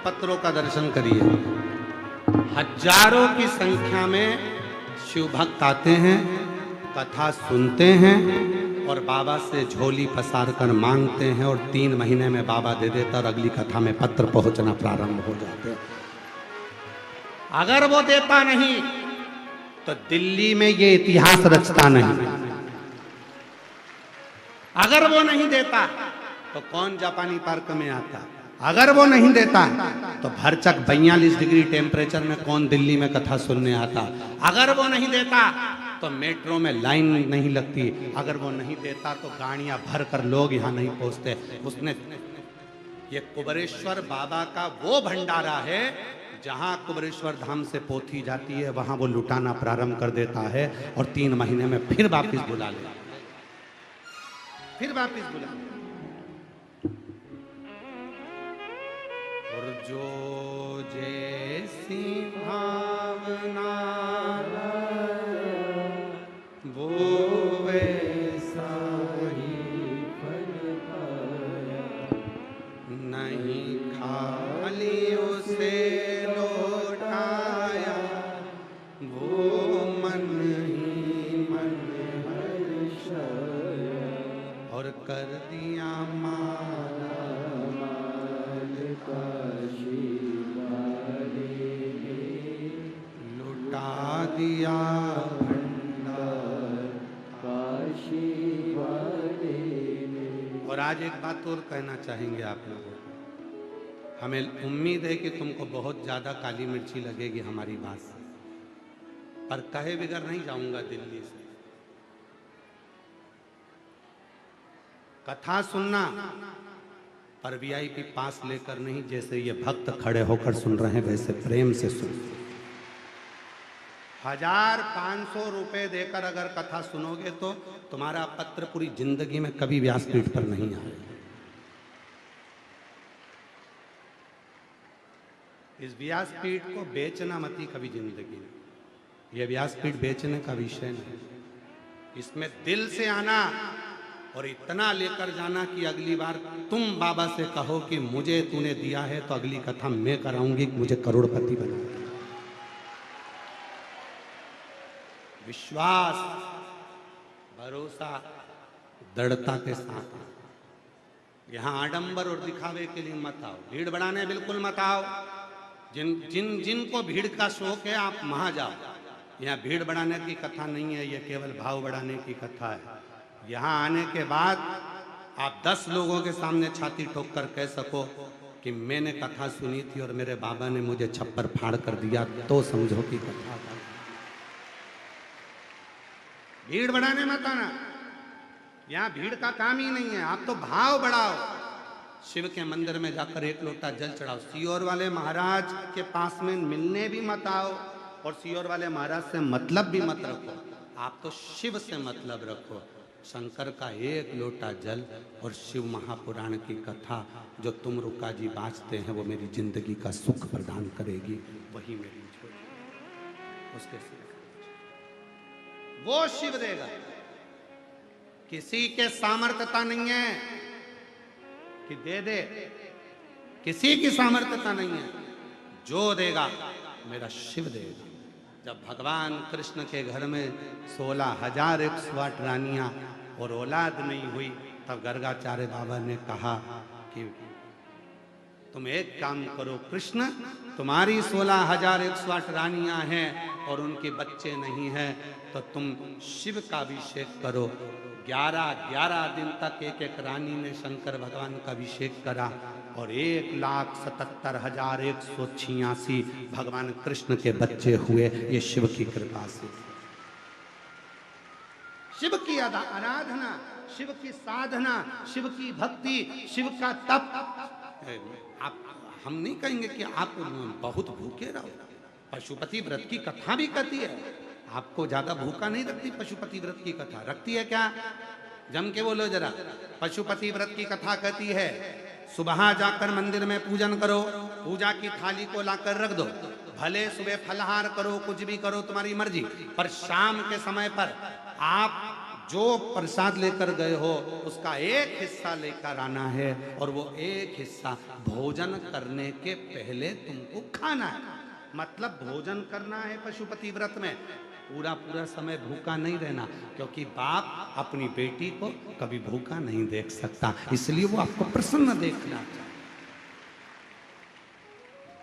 [SPEAKER 1] पत्रों का दर्शन करिए। हजारों की संख्या में शिव भक्त आते हैं, कथा सुनते हैं और बाबा से झोली पसार कर मांगते हैं, और 3 महीने में बाबा दे देता और अगली कथा में पत्र पहुंचना प्रारंभ हो जाते हैं। अगर वो देता नहीं तो दिल्ली में ये इतिहास रचता नहीं। अगर वो नहीं देता तो कौन जापानी पार्क में आता। अगर वो नहीं देता तो भरचक 42 डिग्री टेम्परेचर में कौन दिल्ली में कथा सुनने आता। अगर वो नहीं देता तो मेट्रो में लाइन नहीं लगती। अगर वो नहीं देता तो गाड़ियां भर कर लोग यहाँ नहीं पहुंचते। उसने ये कुबरेश्वर बाबा का वो भंडारा है, जहां कुबरेश्वर धाम से पोथी जाती है वहां वो लुटाना प्रारंभ कर देता है और 3 महीने में फिर वापिस बुला ले, फिर वापिस बुला ले। और जो जैसी भावना वो वैसा ही फल पाया, नहीं खाली उसे लौटाया, वो मन ही मन हर्षाया, और कर दिया माला लुटा दिया भंडार काशी वाले ने। और आज एक बात और कहना चाहेंगे आप लोगों को। हमें उम्मीद है कि तुमको बहुत ज्यादा काली मिर्ची लगेगी हमारी बात से, पर कहे बिगर नहीं जाऊंगा दिल्ली से। कथा सुनना पर वीआईपी पास लेकर नहीं, जैसे ये भक्त खड़े होकर सुन रहे हैं वैसे प्रेम से सुन। 1500 रुपए देकर अगर कथा सुनोगे तो तुम्हारा पत्र पूरी जिंदगी में कभी व्यासपीठ पर नहीं आएगा। इस व्यासपीठ को बेचना मती कभी जिंदगी में। यह व्यासपीठ बेचने का विषय नहीं, इसमें दिल से आना और इतना लेकर जाना कि अगली बार तुम बाबा से कहो कि मुझे तूने दिया है तो अगली कथा मैं कराऊंगी, मुझे करोड़पति बना दे। विश्वास, भरोसा, दृढ़ता के साथ यहां आडंबर और दिखावे के लिए मत आओ, भीड़ बढ़ाने बिल्कुल मत आओ। जिनको भीड़ का शौक है आप वहां जाओ। यहाँ भीड़ बढ़ाने की कथा नहीं है, यह केवल भाव बढ़ाने की कथा है। यहाँ आने के बाद आप 10 लोगों के सामने छाती ठोक कर कह सको कि मैंने कथा सुनी थी और मेरे बाबा ने मुझे छप्पर फाड़ कर दिया, तो समझो कि कथा था। भीड़ बढ़ाने मत आना, यहाँ भीड़ का काम ही नहीं है। आप तो भाव बढ़ाओ, शिव के मंदिर में जाकर 1 लोटा जल चढ़ाओ। सीहोर वाले महाराज के पास में मिलने भी मत आओ और सीहोर वाले महाराज से मतलब भी मत रखो। आप तो शिव से मतलब रखो। शंकर का 1 लोटा जल और शिव महापुराण की कथा जो तुम रुका जी बाँचते हैं, वो मेरी जिंदगी का सुख प्रदान करेगी। वही मेरी छोटी उसके सिर वो शिव देगा। किसी के सामर्थ्यता नहीं है कि दे दे, किसी की सामर्थ्यता नहीं है। जो देगा मेरा शिव देगा। जब भगवान कृष्ण के घर में 16,108 रानियां और औलाद नहीं हुई, तब गर्गाचार्य बाबा ने कहा कि तुम एक काम करो कृष्ण, तुम्हारी 16,108 रानियां हैं और उनके बच्चे नहीं हैं, तो तुम शिव का अभिषेक करो। 11 दिन तक एक रानी ने शंकर भगवान का अभिषेक करा और 1,77,186 भगवान कृष्ण के बच्चे हुए। ये शिव की कृपा से, शिव की आराधना, शिव की साधना, शिव की भक्ति, शिव का तप। आप हम नहीं कहेंगे कि आप बहुत भूखे रहो। पशुपति व्रत की कथा भी कहती है, आपको ज्यादा भूखा नहीं रखती। पशुपति व्रत की कथा रखती है क्या? जम के बोलो जरा। पशुपति व्रत की कथा कहती है सुबह जाकर मंदिर में पूजन करो, पूजा की थाली को लाकर रख दो, भले सुबह फलहार करो, कुछ भी करो तुम्हारी मर्जी, पर शाम के समय पर आप जो प्रसाद लेकर गए हो उसका एक हिस्सा लेकर आना है और वो एक हिस्सा भोजन करने के पहले तुमको खाना है। मतलब भोजन करना है पशुपति व्रत में। पूरा समय भूखा नहीं रहना, क्योंकि बाप अपनी बेटी को कभी भूखा नहीं देख सकता, इसलिए वो आपको प्रसन्न देखना चाहता।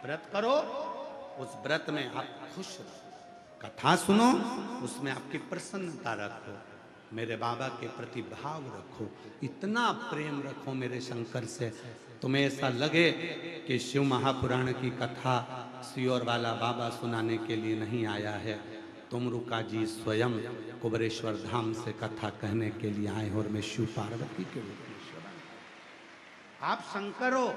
[SPEAKER 1] व्रत करो, उस व्रत में आप खुश रहो, कथा सुनो, उसमें आपकी प्रसन्नता रखो, मेरे बाबा के प्रति भाव रखो, इतना प्रेम रखो मेरे शंकर से, तुम्हें ऐसा लगे कि शिव महापुराण की कथा सीहोर वाला बाबा सुनाने के लिए नहीं आया है। तुम रुका जी स्वयं कुबरेश्वर धाम से कथा कहने के लिए आए और मैं शिव पार्वती के रूप में। आप शंकर हो,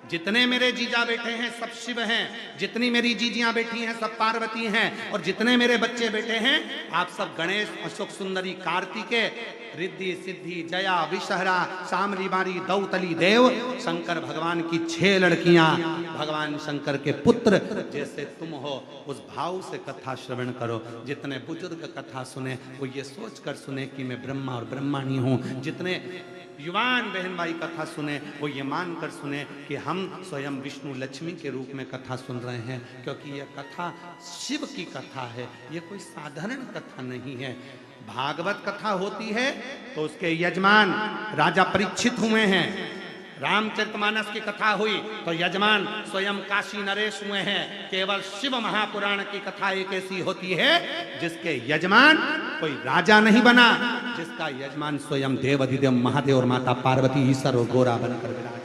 [SPEAKER 1] जितने मेरे जीजा बैठे हैं सब शिव हैं, जितनी मेरी जीजियां बैठी हैं सब पार्वती हैं, और जितने मेरे बच्चे बैठे हैं आप सब गणेश, अशोक सुंदरी, कार्तिकेय, रिद्धि, सिद्धि, जया, विषहरा, शामली बारी, दौतली देव, शंकर भगवान की 6 लड़कियां, भगवान शंकर के पुत्र जैसे तुम हो। उस भाव से कथा श्रवण करो। जितने बुजुर्ग कथा सुने वो ये सोच कर सुने कि मैं ब्रह्मा और ब्रह्माणी हूँ। जितने युवान बहन भाई कथा सुने वो ये मानकर सुने कि हम स्वयं विष्णु लक्ष्मी के रूप में कथा सुन रहे हैं, क्योंकि यह कथा शिव की कथा है, ये कोई साधारण कथा नहीं है। भागवत कथा होती है तो उसके यजमान राजा परीक्षित हुए हैं। रामचरितमानस की कथा हुई तो यजमान स्वयं काशी नरेश हुए हैं। केवल शिव महापुराण की कथा एक ऐसी होती है जिसके यजमान कोई राजा नहीं बना, जिसका यजमान स्वयं देवाधिदेव महादेव और माता पार्वती ईश्वर और गोरा बनकर विराजमान।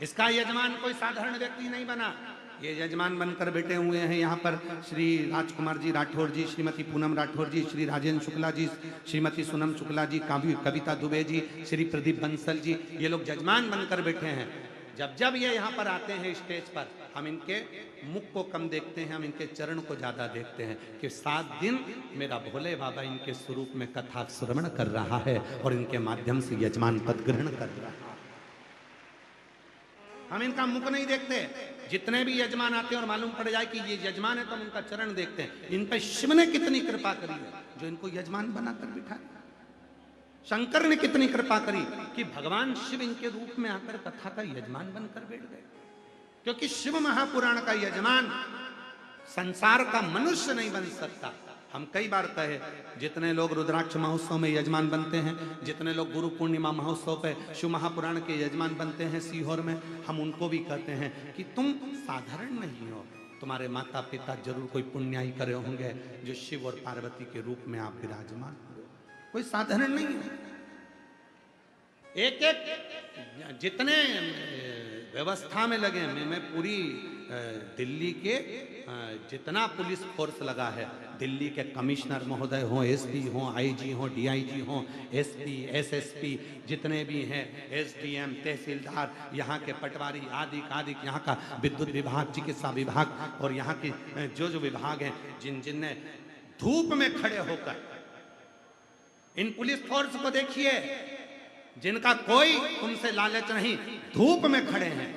[SPEAKER 1] इसका यजमान कोई साधारण व्यक्ति नहीं बना, ये यजमान बनकर बैठे हुए हैं यहाँ पर श्री राजकुमार जी राठौर जी, श्रीमती पूनम राठौर जी, श्री राजेंद्र शुक्ला जी, श्रीमती सोनम शुक्ला जी, कविता दुबे जी, श्री प्रदीप बंसल जी, ये लोग यजमान बनकर बैठे हैं। जब जब ये यहाँ पर आते हैं स्टेज पर, हम इनके मुख को कम देखते हैं, हम इनके चरण को ज्यादा देखते हैं कि 7 दिन मेरा भोले बाबा इनके स्वरूप में कथा श्रवण कर रहा है और इनके माध्यम से यजमान पद ग्रहण कर रहा है। हम इनका मुख नहीं देखते। जितने भी यजमान आते हैं और मालूम पड़ जाए कि ये यजमान है तो हम उनका चरण देखते हैं। इन पर शिव ने कितनी कृपा करी है जो इनको यजमान बनाकर बिठा। शंकर ने कितनी कृपा करी कि भगवान शिव इनके रूप में आकर कथा का यजमान बनकर बैठ गए। क्योंकि शिव महापुराण का यजमान संसार का मनुष्य नहीं बन सकता। हम कई बार कहे, जितने लोग रुद्राक्ष महोत्सव में यजमान बनते हैं, जितने लोग गुरु पूर्णिमा महोत्सव पे शिव महापुराण के यजमान बनते हैं सीहोर में, हम उनको भी कहते हैं कि तुम साधारण नहीं हो, तुम्हारे माता पिता जरूर कोई पुण्याई करे होंगे जो शिव और पार्वती के रूप में आप विराजमान हो। कोई साधारण नहीं है। एक एक जितने व्यवस्था में लगे, मैं पूरी दिल्ली के जितना पुलिस फोर्स लगा है, दिल्ली के कमिश्नर महोदय हों, एसपी हों, आईजी हों, डीआईजी हों, एसपी, एसएसपी, जितने भी हैं, एसडीएम, तहसीलदार, यहाँ के पटवारी आदि आदि, यहाँ का विद्युत विभाग, चिकित्सा विभाग और यहाँ के जो विभाग हैं, जिनने धूप में खड़े होकर इन पुलिस फोर्स को देखिए, जिनका कोई तुमसे लालच नहीं, धूप में खड़े हैं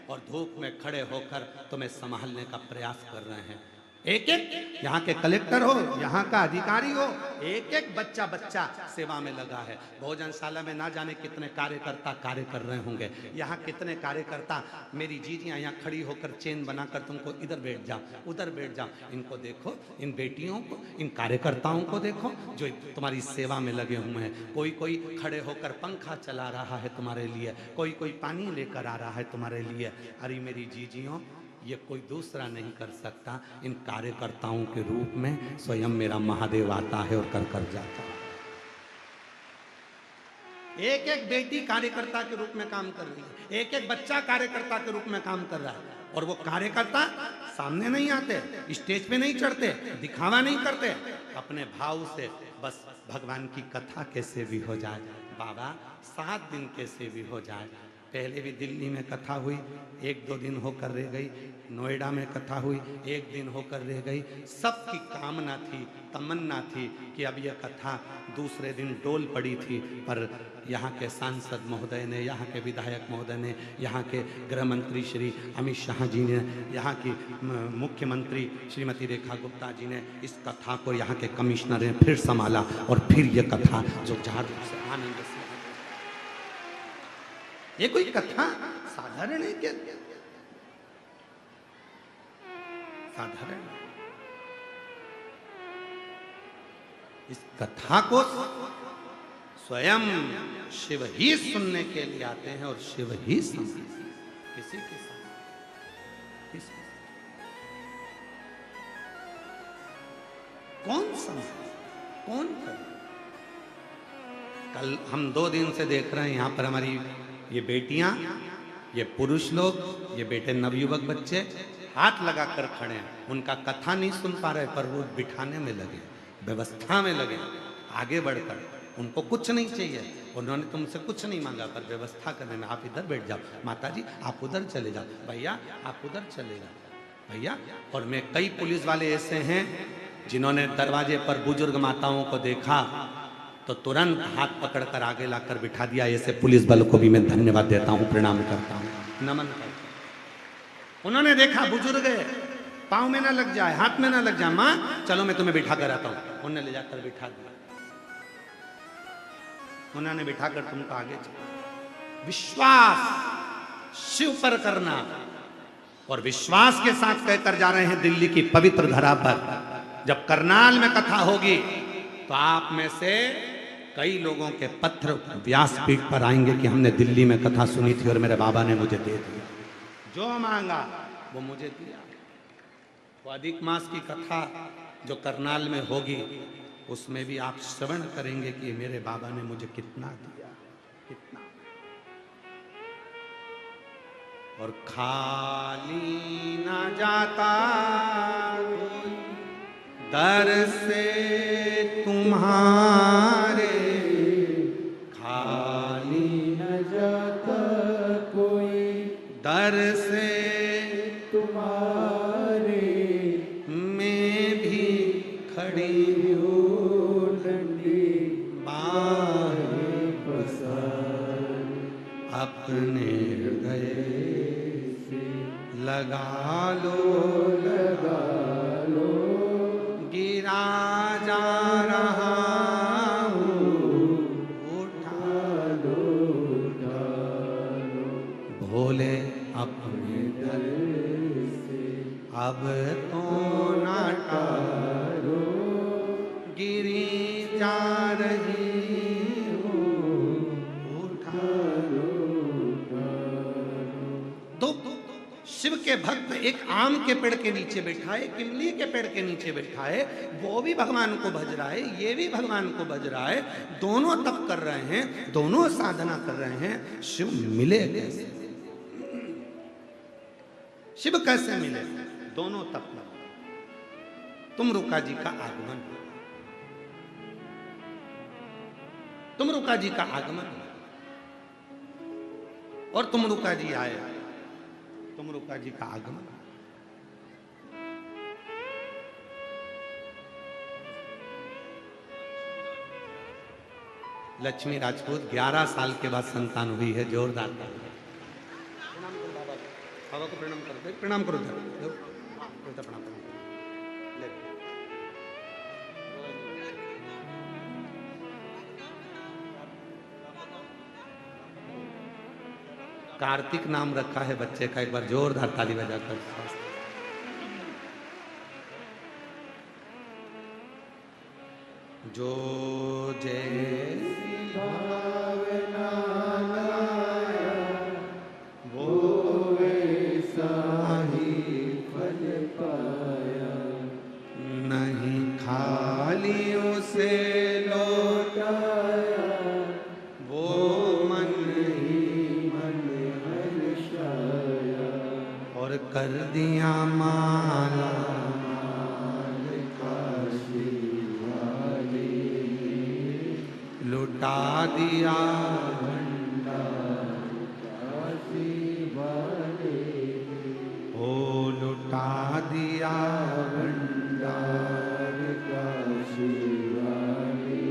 [SPEAKER 1] और धूप में खड़े होकर तुम्हें संभालने का प्रयास कर रहे हैं। एक एक यहाँ के कलेक्टर हो, यहाँ का अधिकारी हो, एक एक बच्चा बच्चा सेवा में लगा है। भोजनशाला में ना जाने कितने कार्यकर्ता कार्य कर रहे होंगे। यहाँ कितने कार्यकर्ता, मेरी जीजियाँ यहाँ खड़ी होकर चेन बनाकर तुमको इधर बैठ जाओ, उधर बैठ जाओ। इनको देखो, इन बेटियों को, इन कार्यकर्ताओं को देखो जो तुम्हारी सेवा में लगे हुए हैं। कोई कोई खड़े होकर पंखा चला रहा है तुम्हारे लिए, कोई कोई पानी लेकर आ रहा है तुम्हारे लिए। अरे मेरी जीजियों, ये कोई दूसरा नहीं कर सकता। इन कार्यकर्ताओं के रूप में स्वयं मेरा महादेव आता है और कर जाता है। एक एक बेटी कार्यकर्ता के रूप में काम कर रही है, एक एक बच्चा कार्यकर्ता के रूप में काम कर रहा है। और वो कार्यकर्ता सामने नहीं आते, स्टेज पे नहीं चढ़ते, दिखावा नहीं करते, अपने भाव से बस भगवान की कथा कैसे भी हो जाए, बाबा 7 दिन कैसे भी हो जाए। पहले भी दिल्ली में कथा हुई, 1-2 दिन होकर रह गई। नोएडा में कथा हुई, 1 दिन होकर रह गई। सबकी कामना थी, तमन्ना थी कि अब यह कथा दूसरे दिन डोल पड़ी थी, पर यहाँ के सांसद महोदय ने, यहाँ के विधायक महोदय ने, यहाँ के गृह मंत्री श्री अमित शाह जी ने, यहाँ की मुख्यमंत्री श्रीमती रेखा गुप्ता जी ने इस कथा को, यहाँ के कमिश्नर ने फिर संभाला और फिर यह कथा जो झाड़ू से आनंद से, ये कोई कथा साधारण है क्या? साधारण। इस कथा को स्वयं शिव ही सुनने के लिए आते हैं और शिव ही सुनते हैं। किसी के साथ कौन समझ, कौन करे? कल हम 2 दिन से देख रहे हैं यहाँ पर हमारी ये बेटियां, ये पुरुष लोग, ये बेटे नवयुवक बच्चे हाथ लगाकर खड़े हैं। उनका कथा नहीं सुन पा रहे, पर वो बिठाने में लगे, व्यवस्था में लगे, आगे बढ़कर। उनको कुछ नहीं चाहिए, उन्होंने तुमसे कुछ नहीं मांगा, पर व्यवस्था करने में। आप इधर बैठ जाओ, माता जी आप उधर चले जाओ, भैया आप उधर चले जाओ, भैया। और मैं कई पुलिस वाले ऐसे हैं जिन्होंने दरवाजे पर बुजुर्ग माताओं को देखा तो तुरंत हाथ पकड़कर आगे लाकर बिठा दिया। ऐसे पुलिस बल को भी मैं धन्यवाद देता हूँ, प्रणाम करता हूँ, नमन करता हूँ। उन्होंने देखा बुजुर्ग पाँव में ना लग जाए, हाथ में ना लग जाए, माँ चलो मैं तुम्हें बिठा कर आता हूँ। उन्होंने ले जाकर बिठा दिया, उन्होंने बिठाकर तुमको आगे चला। विश्वास शिव पर करना, और विश्वास के साथ कहकर जा रहे हैं दिल्ली की पवित्र धरा पर। जब करनाल में कथा होगी तो आप में से कई लोगों के पत्र व्यासपीठ पर आएंगे कि हमने दिल्ली में कथा सुनी थी और मेरे बाबा ने मुझे दे दिया, जो मांगा वो मुझे दिया। वो अधिक मास की कथा जो करनाल में होगी, उसमें भी आप श्रवण करेंगे कि मेरे बाबा ने मुझे कितना दिया, कितना। और खाली ना जाता दर से तुम्हारे, खाली
[SPEAKER 2] न जाता कोई
[SPEAKER 1] दर से
[SPEAKER 2] तुम्हारे,
[SPEAKER 1] मैं भी खड़ी
[SPEAKER 2] हूँ डंडी
[SPEAKER 1] बाहें
[SPEAKER 2] पसार,
[SPEAKER 1] अपने हृदय लगा लो
[SPEAKER 2] लगा लो,
[SPEAKER 1] गिरा जा रहा हूँ, उठा
[SPEAKER 2] लो उठा लो,
[SPEAKER 1] भोले अपने दर
[SPEAKER 2] से
[SPEAKER 1] अब तो ना
[SPEAKER 2] तारो,
[SPEAKER 1] गिरी जा रही हूँ, उठा
[SPEAKER 2] लो उठा लो।
[SPEAKER 1] तो शिव के भक्त एक आम के पेड़ के नीचे बैठा है, इमली के पेड़ के नीचे बैठा है, वो भी भगवान को भज रहा है, ये भी भगवान को भज रहा है, दोनों तप कर रहे हैं, दोनों साधना कर रहे हैं। शिव मिले कैसे? शिव कैसे मिले? दोनों तप कर। तुमरुका जी का आगमन, तुमरुका जी का आगमन, और तुमरुका जी आए, तुमरुका जी का आगमन। लक्ष्मी राजपूत 11 साल के बाद संतान हुई है, जोरदार ताली। प्रणाम करो बाबा, बाबा को प्रणाम करो, प्रणाम करो, प्रणाम करो। ले। कार्तिक नाम रखा है बच्चे का, एक बार जोरदार ताली बजाकर। जो जैसी
[SPEAKER 2] भावना लाया,
[SPEAKER 1] वो
[SPEAKER 2] वैसा ही फल पाया,
[SPEAKER 1] नहीं खाली उसे
[SPEAKER 2] लौटाया,
[SPEAKER 1] वो मन
[SPEAKER 2] ही मन हर्षाया,
[SPEAKER 1] और कर दिया माला
[SPEAKER 2] काशी वाले
[SPEAKER 1] लुटा दिया
[SPEAKER 2] भंडार, काशी वाले
[SPEAKER 1] ओ लुटा दिया
[SPEAKER 2] भंडार, काशी वाले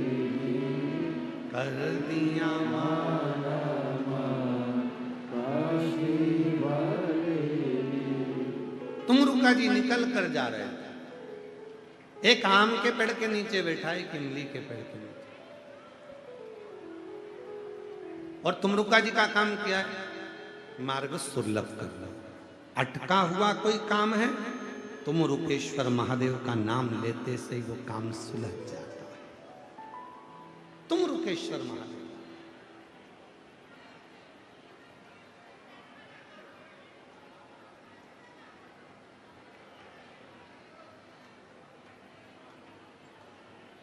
[SPEAKER 1] कर दिया
[SPEAKER 2] माला माँ, काशी वाले।
[SPEAKER 1] तुमरुका जी निकल कर जा रहे थे, एक आम के पेड़ के नीचे बैठा है, एक इमली के पेड़ के नीचे, और तुमरुका जी का काम क्या है? मार्ग सुलभ करना। अटका हुआ कोई काम है, तुमरुकेश्वर महादेव का नाम लेते से ही वो काम सुलझ जाता है। तुमरुकेश्वर महादेव,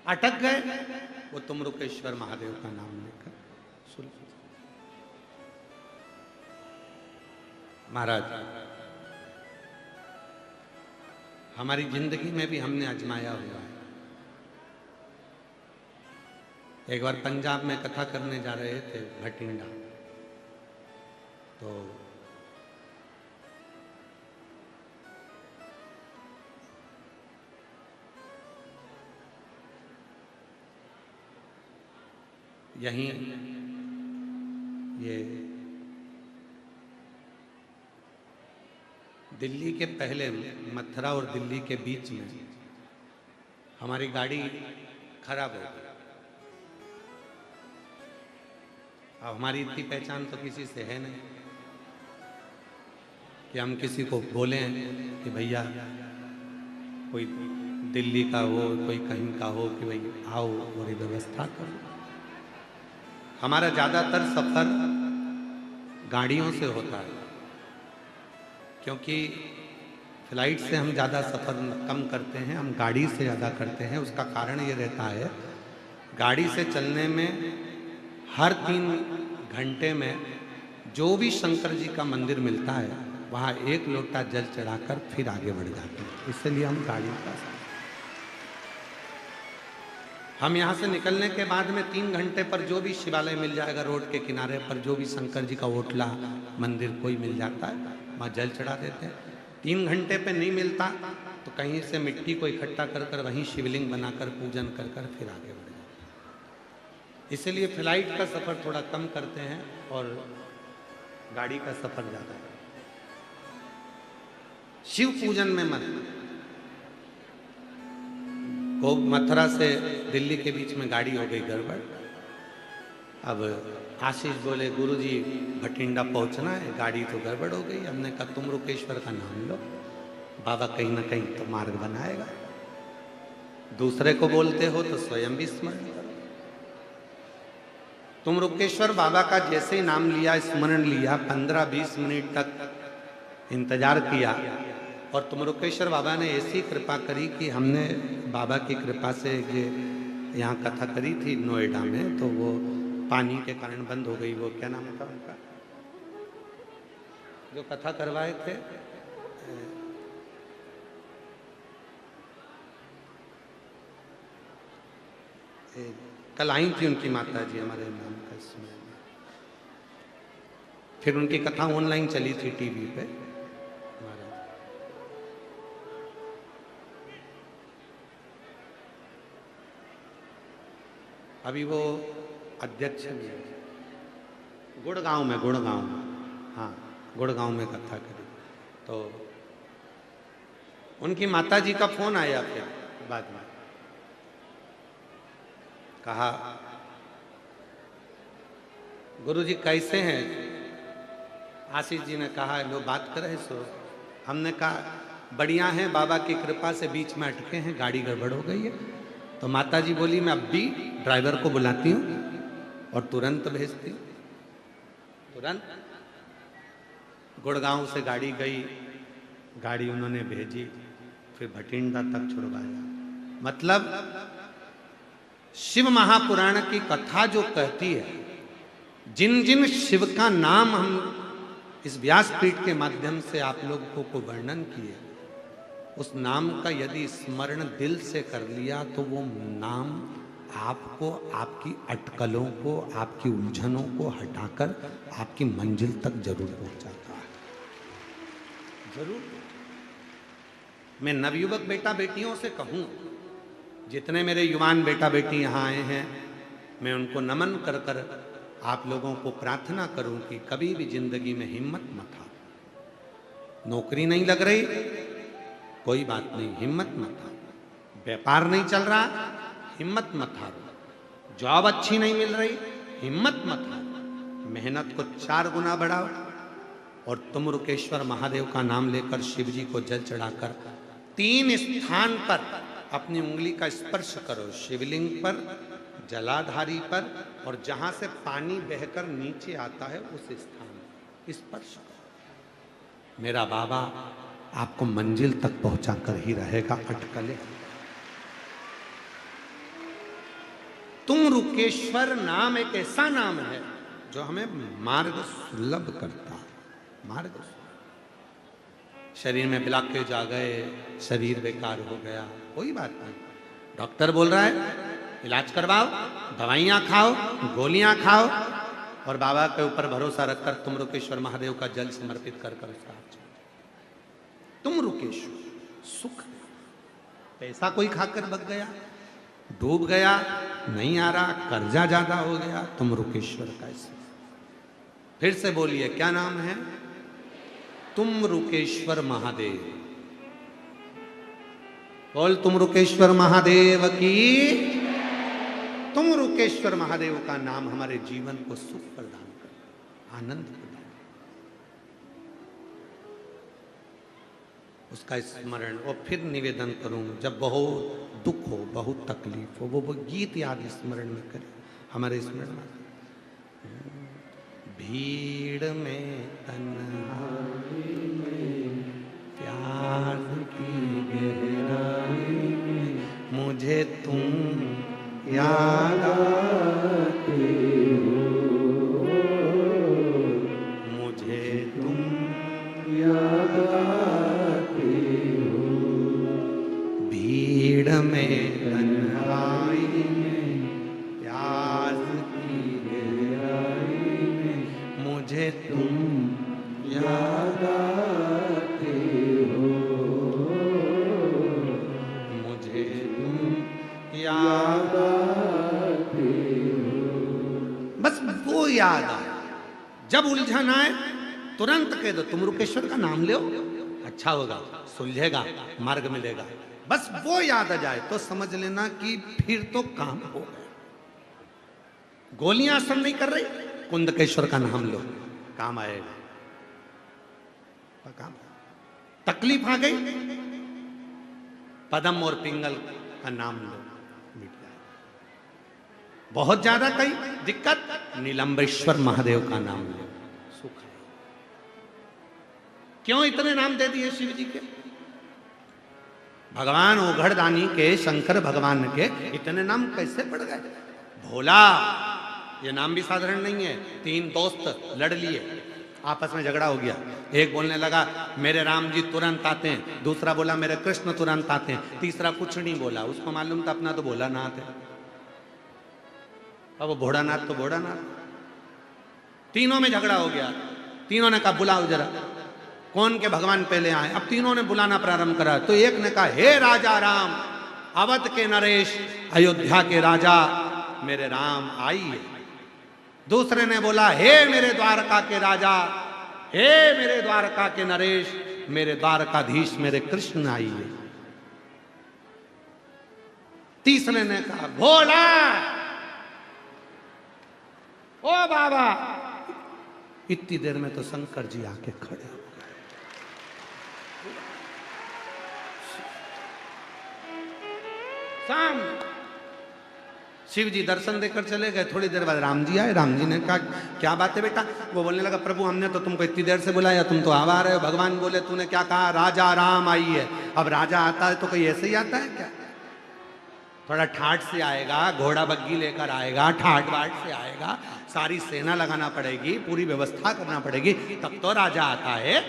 [SPEAKER 1] अटक गए, वो तुमरुकेश्वर महादेव का नाम लेकर सुलझ। महाराज, हमारी जिंदगी में भी हमने आजमाया हुआ है। एक बार पंजाब में कथा करने जा रहे थे भटिंडा, तो यहीं ये दिल्ली के पहले मथुरा और दिल्ली के बीच में हमारी गाड़ी खराब हो गई। अब हमारी इतनी पहचान तो किसी से है नहीं कि हम किसी को बोलें कि भैया कोई दिल्ली का हो, कोई कहीं का हो, कि भाई आओ और ये व्यवस्था करो। हमारा ज़्यादातर सफ़र गाड़ियों से होता है, क्योंकि फ्लाइट से हम ज़्यादा सफ़र कम करते हैं, हम गाड़ी से ज़्यादा करते हैं। उसका कारण ये रहता है, गाड़ी से चलने में हर 3 घंटे में जो भी शंकर जी का मंदिर मिलता है, वहाँ 1 लोटा जल चढ़ाकर फिर आगे बढ़ जाते हैं। इसलिए हम गाड़ी का, हम यहाँ से निकलने के बाद में 3 घंटे पर जो भी शिवालय मिल जाएगा, रोड के किनारे पर जो भी शंकर जी का ओटला मंदिर कोई मिल जाता है, वहाँ जल चढ़ा देते हैं। 3 घंटे पे नहीं मिलता तो कहीं से मिट्टी को इकट्ठा कर कर वहीं शिवलिंग बनाकर पूजन कर कर फिर आगे बढ़ जाते हैं। इसलिए फ्लाइट का सफ़र थोड़ा कम करते हैं और गाड़ी का सफ़र ज़्यादा करते हैं। शिव पूजन में मन। वो मथुरा से दिल्ली के बीच में गाड़ी हो गई गड़बड़। अब आशीष बोले गुरुजी भटिंडा पहुंचना है, गाड़ी तो गड़बड़ हो गई। हमने कहा तुम रुकेश्वर का नाम लो, बाबा कहीं ना कहीं तो मार्ग बनाएगा। दूसरे को बोलते हो तो स्वयं भी स्मरण करो। तुम रुकेश्वर बाबा का जैसे ही नाम लिया, स्मरण लिया, 15-20 मिनट तक इंतजार किया और तुम रुकेश्वर बाबा ने ऐसी कृपा करी कि हमने बाबा की कृपा से ये यहाँ कथा करी थी नोएडा में, तो वो पानी के कारण बंद हो गई। वो क्या नाम था उनका जो कथा करवाए थे? कल आई थी उनकी माता जी, हमारे नाम का इसमें। फिर उनकी कथा ऑनलाइन चली थी टीवी पे। अभी वो अध्यक्ष भी है गुड़गांव में, हाँ गुड़गांव में कथा करी। तो उनकी माता जी का फोन आया, फिर बाद में कहा गुरुजी कैसे हैं? आशीष जी ने कहा लो बात करे सो। हमने कहा बढ़िया हैं, बाबा की कृपा से बीच में अटके हैं, गाड़ी गड़बड़ हो गई है। तो माता जी बोली मैं अब भी ड्राइवर को बुलाती हूँ और तुरंत भेजती हूँ। तुरंत गुड़गांव से गाड़ी गई, गाड़ी उन्होंने भेजी, फिर भटिंडा तक छुड़वाया। मतलब शिव महापुराण की कथा जो कहती है, जिन जिन शिव का नाम हम इस व्यासपीठ के माध्यम से आप लोगों को वर्णन किए, उस नाम का यदि स्मरण दिल से कर लिया तो वो नाम आपको, आपकी अटकलों को, आपकी उलझनों को हटाकर आपकी मंजिल तक जरूर पहुंचाता है, जरूर। मैं नवयुवक बेटा बेटियों से कहूँ, जितने मेरे युवान बेटा बेटी यहाँ आए हैं, मैं उनको नमन कर कर आप लोगों को प्रार्थना करूं कि कभी भी जिंदगी में हिम्मत मत हारो। नौकरी नहीं लग रही, कोई बात नहीं, हिम्मत मत हारो। व्यापार नहीं चल रहा, हिम्मत मत हारो। जॉब अच्छी नहीं मिल रही, हिम्मत मत हारो। मेहनत को 4 गुना बढ़ाओ और तुम रुकेश्वर महादेव का नाम लेकर शिव जी को जल चढ़ाकर 3 स्थान पर अपनी उंगली का स्पर्श करो। शिवलिंग पर, जलाधारी पर, और जहां से पानी बहकर नीचे आता है उस स्थान स्पर्श करो। मेरा बाबा आपको मंजिल तक पहुंचाकर ही रहेगा। अटकले तुम रुकेश्वर नाम एक ऐसा नाम है जो हमें मार्ग सुलभ करता है। मार्ग, शरीर में ब्लॉकेज आ गए, शरीर बेकार हो गया, कोई बात नहीं, डॉक्टर बोल रहा है इलाज करवाओ, दवाइयाँ खाओ, गोलियाँ खाओ और बाबा के ऊपर भरोसा रखकर तुम रुकेश्वर महादेव का जल समर्पित कर कर उसका तुम रुकेश्वर सुख। पैसा कोई खाकर बच गया, डूब गया, नहीं आ रहा, कर्जा ज्यादा हो गया, तुम रुकेश्वर का इस। फिर से बोलिए क्या नाम है? तुम रुकेश्वर महादेव। बोल तुम रुकेश्वर महादेव की। तुम रुकेश्वर महादेव का नाम हमारे जीवन को सुख प्रदान कर, आनंद प्रदान, उसका स्मरण। और फिर निवेदन करूं, जब बहुत दुख हो, बहुत तकलीफ हो, वो गीत याद स्मरण में करें। हमारे स्मरण में भीड़ में तन्हाई में प्यार की गहराई में मुझे तुम याद आते हो, मुझे तुम याद आते हो। भीड़ में तन्हाई में प्यास की गहराई में मुझे तुम याद आते हो, मुझे तुम याद आते हो। बस वो याद आए, जब उलझन आए तुरंत कह दो तुम रुकेश्वर का नाम लो, अच्छा होगा, सुलझेगा, मार्ग मिलेगा। बस वो याद आ जाए तो समझ लेना कि फिर तो काम हो गया। गोलियां असर नहीं कर रही, कुंदकेश्वर का नाम लो, काम आएगा। काम तकलीफ आ गई, पदम और पिंगल का नाम लो, मिट जाएगा। बहुत ज्यादा कई दिक्कत, नीलंबेश्वर महादेव का नाम लो, सुख है। क्यों इतने नाम दे दिए शिव जी के? भगवान ओघड़दानी के, शंकर भगवान के इतने नाम कैसे पड़ गए? भोला, ये नाम भी साधारण नहीं है। 3 दोस्त लड़ लिए, आपस में झगड़ा हो गया। एक बोलने लगा मेरे राम जी तुरंत आते हैं, दूसरा बोला मेरे कृष्ण तुरंत आते हैं, तीसरा कुछ नहीं बोला। उसको मालूम था अपना तो भोलानाथ है, अब वो भोड़ानाथ तो भोड़ानाथ। तीनों में झगड़ा हो गया। तीनों ने कहा बुलाओ जरा, कौन के भगवान पहले आए। अब तीनों ने बुलाना प्रारंभ करा। तो एक ने कहा हे राजा राम, अवध के नरेश, अयोध्या के राजा मेरे राम आइए। दूसरे ने बोला हे मेरे द्वारका के राजा, हे मेरे द्वारका के नरेश, मेरे द्वारकाधीश मेरे कृष्ण आइए। तीसरे ने कहा भोला, ओ बाबा। इतनी देर में तो शंकर जी आके खड़े हो गए। शाम शिव जी दर्शन देकर चले गए। थोड़ी देर बाद राम जी आए। राम जी ने कहा क्या बात है बेटा? वो बोलने लगा प्रभु हमने तो तुमको इतनी देर से बुलाया, तुम तो आ रहे हो। भगवान बोले तूने क्या कहा? राजा राम आई है। अब राजा आता है तो कोई ऐसे ही आता है क्या? थोड़ा ठाठ से आएगा, घोड़ा बग्गी लेकर आएगा, ठाठ बाट से आएगा, सारी सेना लगाना पड़ेगी, पूरी व्यवस्था करना पड़ेगी, तब तो राजा आता है।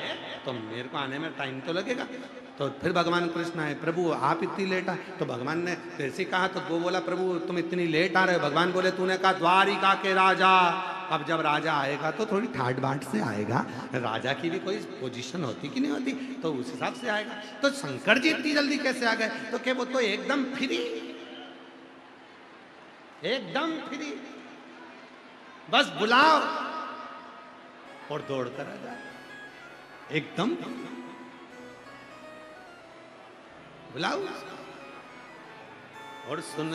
[SPEAKER 1] तो मेरे को आने में टाइम तो लगेगा। तो फिर भगवान कृष्ण आए, प्रभु आप इतनी लेट आए। तो भगवान ने जैसे कहा तो वो बोला प्रभु तुम इतनी लेट आ रहे हो। भगवान बोले तूने कहा द्वारिका के राजा। अब जब राजा आएगा तो थोड़ी ठाट बाट से आएगा, राजा की भी कोई पोजीशन होती कि नहीं होती, तो उस हिसाब से आएगा। तो शंकर जी इतनी जल्दी कैसे आ गए? तो क्या वो तो एकदम फ्री, एकदम फ्री, बस बुलाओ और दौड़ कर आ जाए। एकदम बुलाओ और सुन